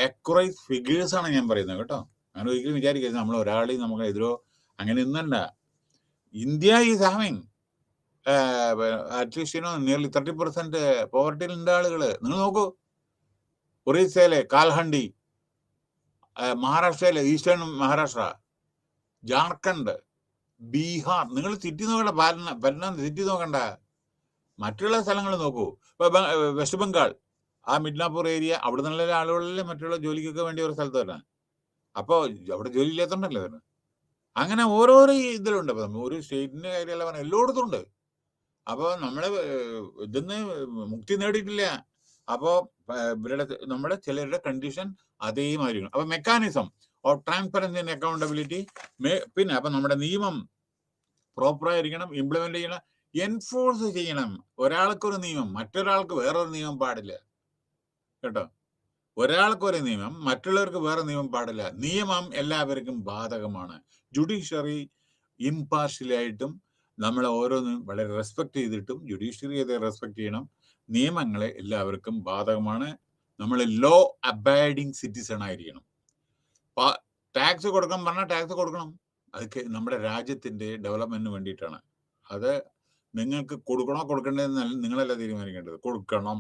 ആക്യുറേറ്റ് ഫിഗേഴ്സ് ആണ് ഞാൻ പറയുന്നത് കേട്ടോ. ഞാൻ ഒരിക്കലും വിചാരിക്കരുത് നമ്മൾ ഒരാളെയും നമുക്ക് എതിരോ അങ്ങനെ ഒന്നല്ല. India is having at least nearly 30% പോവർട്ടിയിലുണ്ട് ആളുകൾ. നിങ്ങൾ നോക്കൂ, ഒറീസയിലെ കാൽഹണ്ടി, മഹാരാഷ്ട്രയിലെ ഈസ്റ്റേൺ മഹാരാഷ്ട്ര, ജാർഖണ്ഡ്, ബീഹാർ. നിങ്ങൾ സിറ്റി നോക്കണ്ട, പറ്റ്ന സിറ്റി നോക്കണ്ട, മറ്റുള്ള സ്ഥലങ്ങൾ നോക്കൂ. ഇപ്പൊ വെസ്റ്റ് ബംഗാൾ, ആ മിഡ്നാപൂർ ഏരിയ, അവിടെ നിന്നുള്ള ആളുകളിലെ മറ്റുള്ള ജോലിക്കൊക്കെ വേണ്ടി ഒരു സ്ഥലത്ത് വരാൻ. അപ്പോൾ അവിടെ ജോലി ഇല്ലാത്തതുകൊണ്ടല്ലേ വരുന്നത്. അങ്ങനെ ഓരോരോ ഇതിലുണ്ട്. അപ്പൊ ഒരു സ്റ്റേറ്റിന്റെ കാര്യമല്ല പറഞ്ഞ, എല്ലായിടത്തും ഉണ്ട്. അപ്പോൾ നമ്മള് ഇതിന്ന് മുക്തി നേടിയിട്ടില്ല. അപ്പോൾ ഇവരുടെ നമ്മുടെ ചിലരുടെ കണ്ടീഷൻ അതേമാതിരി. അപ്പൊ mechanism of transparency and accountability. പിന്നെ അപ്പൊ നമ്മുടെ നിയമം പ്രോപ്പറായിരിക്കണം, ഇംപ്ലിമെന്റ് ചെയ്യണം, എൻഫോഴ്സ് ചെയ്യണം. ഒരാൾക്കൊരു നിയമം, മറ്റൊരാൾക്ക് വേറൊരു നിയമം പാടില്ല കേട്ടോ. ഒരാൾക്കൊരു നിയമം, മറ്റുള്ളവർക്ക് വേറെ നിയമം പാടില്ല. നിയമം എല്ലാവർക്കും ബാധകമാണ്. ജുഡീഷ്യറി ഇംപാർഷ്യലായിട്ടും നമ്മളെ ഓരോന്നും വളരെ റെസ്പെക്ട് ചെയ്തിട്ടും ജുഡീഷ്യറി അത് റെസ്പെക്ട് ചെയ്യണം. നിയമങ്ങളെ എല്ലാവർക്കും ബാധകമാണ്. നമ്മൾ ലോ അബൈഡിങ് സിറ്റിസൺ ആയിരിക്കണം. ടാക്സ് കൊടുക്കണം പറഞ്ഞാൽ ടാക്സ് കൊടുക്കണം. അതൊക്കെ നമ്മുടെ രാജ്യത്തിന്റെ ഡെവലപ്മെന്റിന് വേണ്ടിയിട്ടാണ്. അത് നിങ്ങൾക്ക് കൊടുക്കണോ കൊടുക്കേണ്ടതെന്ന് നിങ്ങളല്ല തീരുമാനിക്കേണ്ടത്. കൊടുക്കണം,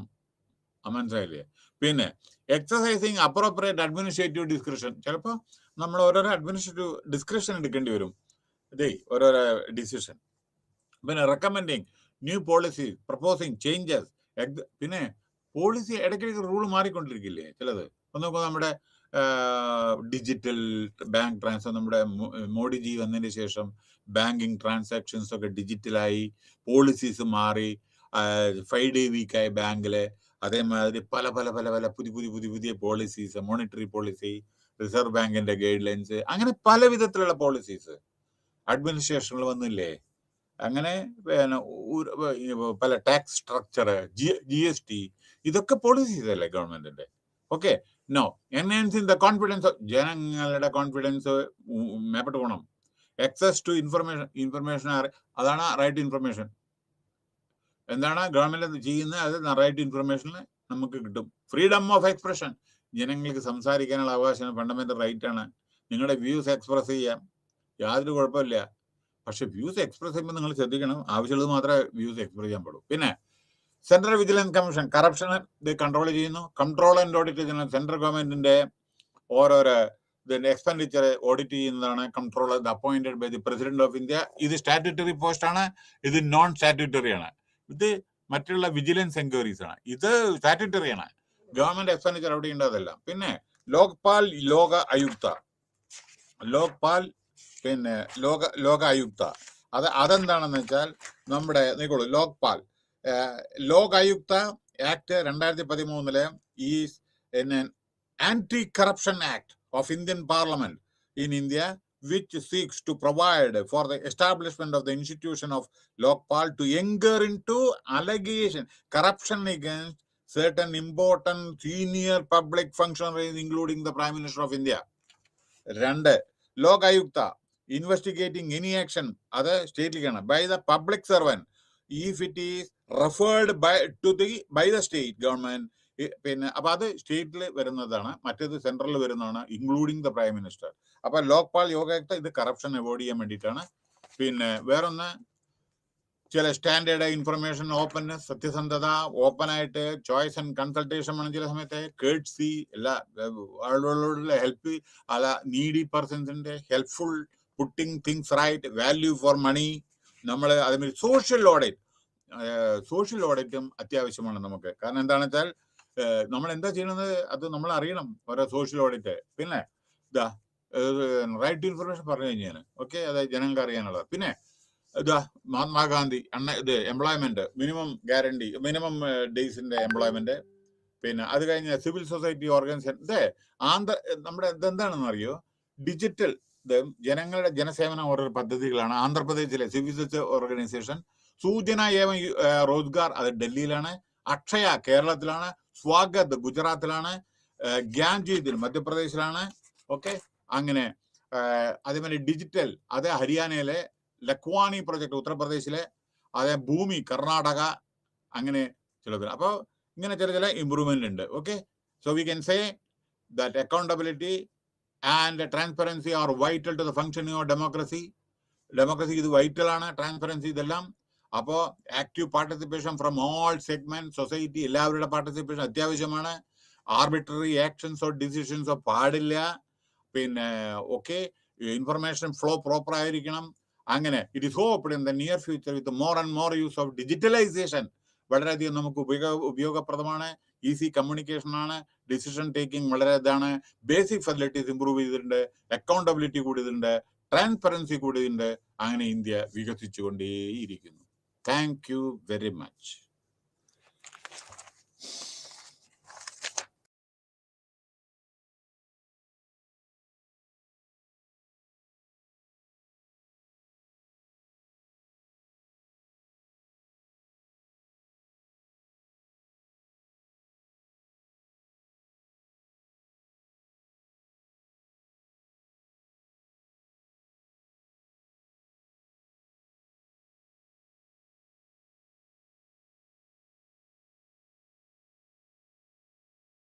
മനസ്സിലായില്ലേ? പിന്നെ എക്സസൈസിങ് അപ്രോപ്രിയേറ്റ് അഡ്മിനിസ്ട്രേറ്റീവ് ഡിസ്ക്രിപ്ഷൻ. ചിലപ്പോൾ നമ്മൾ ഓരോരോ അഡ്മിനിസ്ട്രേറ്റീവ് ഡിസ്ക്രിപ്ഷൻ എടുക്കേണ്ടി വരും, ഓരോരോ ഡിസിഷൻ. പിന്നെ recommending new policy, proposing changes. പിന്നെ പോളിസി ഇടയ്ക്കിടയ്ക്ക് റൂൾ മാറിക്കൊണ്ടിരിക്കില്ലേ ചിലത്. നോക്കുമ്പോൾ നമ്മുടെ ഡിജിറ്റൽ ബാങ്ക് ട്രാൻസ്ഫർ, നമ്മുടെ മോഡിജി വന്നതിന് ശേഷം ബാങ്കിങ് ട്രാൻസാക്ഷൻസ് ഒക്കെ ഡിജിറ്റലായി, പോളിസീസ് മാറി, 5 day വീക്കായി ബാങ്കില്. അതേമാതിരി പല പല പല പല പുതിയ പോളിസീസ്, മോണിറ്ററി പോളിസി, റിസർവ് ബാങ്കിന്റെ ഗൈഡ് ലൈൻസ്, അങ്ങനെ പല വിധത്തിലുള്ള പോളിസീസ് അഡ്മിനിസ്ട്രേഷനിൽ വന്നില്ലേ. അങ്ങനെ പല ടാക്സ് സ്ട്രക്ചർ, GST, ഇതൊക്കെ പോളിസീസ് അല്ലേ ഗവൺമെന്റിന്റെ. Okay, no enhancing the confidence, ജനങ്ങളുടെ കോൺഫിഡൻസ് മേപ്പെട്ട് പോകണം. ആക്സസ് ടു ഇൻഫർമേഷൻ, അതാണ് റൈറ്റ് ടു ഇൻഫർമേഷൻ. എന്താണ് ഗവൺമെന്റ് ചെയ്യുന്നത്, അത് റൈറ്റ് ടു ഇൻഫർമേഷനിൽ നമുക്ക് കിട്ടും. ഫ്രീഡം ഓഫ് എക്സ്പ്രഷൻ, ജനങ്ങൾക്ക് സംസാരിക്കാനുള്ള അവകാശം ഫണ്ടമെന്റൽ റൈറ്റ് ആണ്. നിങ്ങളുടെ വ്യൂസ് എക്സ്പ്രസ് ചെയ്യാം, യാതൊരു കുഴപ്പമില്ല. പക്ഷെ വ്യൂസ് എക്സ്പ്രസ് ചെയ്യുമ്പോൾ നിങ്ങൾ ശ്രദ്ധിക്കണം, ആവശ്യമുള്ളത് മാത്രമേ വ്യൂസ് എക്സ്പ്രസ് ചെയ്യാൻ പാടുള്ളൂ. പിന്നെ സെൻട്രൽ വിജിലൻസ് കമ്മീഷൻ കറപ്ഷൻ ഇത് കൺട്രോൾ ചെയ്യുന്നു. കൺട്രോൾ ആൻഡ് ഓഡിറ്റ് ചെയ്യുന്ന സെൻട്രൽ ഗവൺമെന്റിന്റെ ഓരോരോ എക്സ്പെൻഡിച്ചർ ഓഡിറ്റ് ചെയ്യുന്നതാണ് control, appointed by the president of India. ഇത് സ്റ്റാറ്റ്യൂട്ടറി പോസ്റ്റ് ആണ്, ഇത് നോൺ സ്റ്റാറ്റ്യൂട്ടറി ആണ്. ഇത് മറ്റുള്ള വിജിലൻസ് എൻക്വയറീസ് ആണ്, ഇത് സ്റ്റാറ്റ്യൂട്ടറി ആണ്. ഗവൺമെന്റ് എക്സ്പെൻഡിച്ചർ അവിടെ ഉണ്ടാതല്ല. പിന്നെ ലോക്പാൽ, ലോക ആയുക്ത, ലോക്പാൽ, പിന്നെ ലോക ആയുക്ത. അതെന്താണെന്ന് വെച്ചാൽ നമ്മുടെ നോക്കോളൂ, Lokpal, Lokayukta act 2013 is anti corruption act of Indian parliament in India, which seeks to provide for the establishment of the institution of Lokpal to enter into allegation corruption against certain important senior public functionaries including the Prime Minister of India. 2, Lok Ayukta investigating any action, other state by the public servant if it is referred by the state government. പിന്നെ അപ്പൊ അത് സ്റ്റേറ്റിൽ വരുന്നതാണ്, മറ്റേത് സെൻട്രലിൽ വരുന്നതാണ്, including the prime minister. അപ്പൊ ലോക്പാൽ, യോഗായുക്ത ഇത് corruption avoid ചെയ്യാൻ വേണ്ടിയിട്ടാണ്. പിന്നെ വേറൊന്ന്, ചില സ്റ്റാൻഡേർഡ് ഇൻഫർമേഷൻ ഓപ്പൺനെസ്, സത്യസന്ധത, ഓപ്പൺ ആയിട്ട് ചോയ്സ് ആൻഡ് കൺസൾട്ടേഷൻ വേണം. ചില സമയത്ത് കേർട്സി, എല്ലാ ആളുകളോടുള്ള ഹെൽപ്പ്, അല്ല നീഡി പേഴ്സൺസിന്റെ helpful, putting things right, value for money. നമ്മൾ അതേമാതിരി സോഷ്യൽ ഓഡിറ്റും അത്യാവശ്യമാണ് നമുക്ക്. കാരണം എന്താണെന്ന് വെച്ചാൽ നമ്മൾ എന്താ ചെയ്യുന്നത് അത് നമ്മൾ അറിയണം, ഓരോ സോഷ്യൽ ഓഡിറ്റ്. പിന്നെ ഇതാ റൈറ്റ് ടു ഇൻഫർമേഷൻ പറഞ്ഞു കഴിഞ്ഞാൽ ഓക്കെ, അതായത് ജനങ്ങൾക്ക് അറിയാനുള്ളത്. പിന്നെ ഇതാ Mahatma Gandhi employment minimum guarantee, minimum ഡേയ്സിന്റെ employment. പിന്നെ അത് കഴിഞ്ഞ സിവിൽ സൊസൈറ്റി ഓർഗനൈസേഷൻ. നമ്മുടെ ഇതെന്താണെന്ന് അറിയോ, ഡിജിറ്റൽ ജനങ്ങളുടെ ജനസേവന ഓരോ പദ്ധതികളാണ്. ആന്ധ്രാപ്രദേശിലെ സിവിൽ സൊസൈറ്റി ഓർഗനൈസേഷൻ. സൂചന ഏവം റോസ്ഗാർ, അത് ഡൽഹിയിലാണ്. അക്ഷയ കേരളത്തിലാണ്. സ്വാഗത് ഗുജറാത്തിലാണ്. ഗ്യാൻജീത് മധ്യപ്രദേശിലാണ്. ഓക്കെ, അങ്ങനെ അതേമാതിരി ഡിജിറ്റൽ അത് ഹരിയാനയിലെ. ലക്വാണി പ്രൊജക്ട് ഉത്തർപ്രദേശിലെ. അതേ ഭൂമി കർണാടക. അങ്ങനെ ചിലത്. അപ്പോൾ ഇങ്ങനെ ചില ഇമ്പ്രൂവ്മെന്റ് ഉണ്ട്. Okay, so we can say that accountability and transparency are vital to the functioning of democracy. ഡെമോക്രസിക്ക് ഇത് വൈറ്റലാണ്, ട്രാൻസ്പെറൻസി ഇതെല്ലാം. അപ്പോൾ active participation from all segment society, എല്ലാവരുടെ പാർട്ടിസിപ്പേഷൻ അത്യാവശ്യമാണ്. ആർബിട്രറി ആക്ഷൻസോ ഡിസിഷൻസോ പാടില്ല. പിന്നെ ഓക്കെ, ഇൻഫർമേഷൻ ഫ്ലോ പ്രോപ്പർ ആയിരിക്കണം. അങ്ങനെ it is hopped in the near future with more and more use of digitalisation വളരെയധികം നമുക്ക് ഉപയോഗപ്രദമാണ്. ഈസി കമ്മ്യൂണിക്കേഷൻ ആണ്, ഡിസിഷൻ ടേക്കിംഗ് വളരെ ഇതാണ്, ബേസിക് ഫെസിലിറ്റീസ് ഇംപ്രൂവ് ചെയ്തിട്ടുണ്ട്, അക്കൗണ്ടബിലിറ്റി കൂടിയിട്ടുണ്ട്, ട്രാൻസ്പെറൻസി കൂടിയിട്ടുണ്ട്. അങ്ങനെ ഇന്ത്യ വികസിച്ചുകൊണ്ടേയിരിക്കുന്നു. Thank you very much.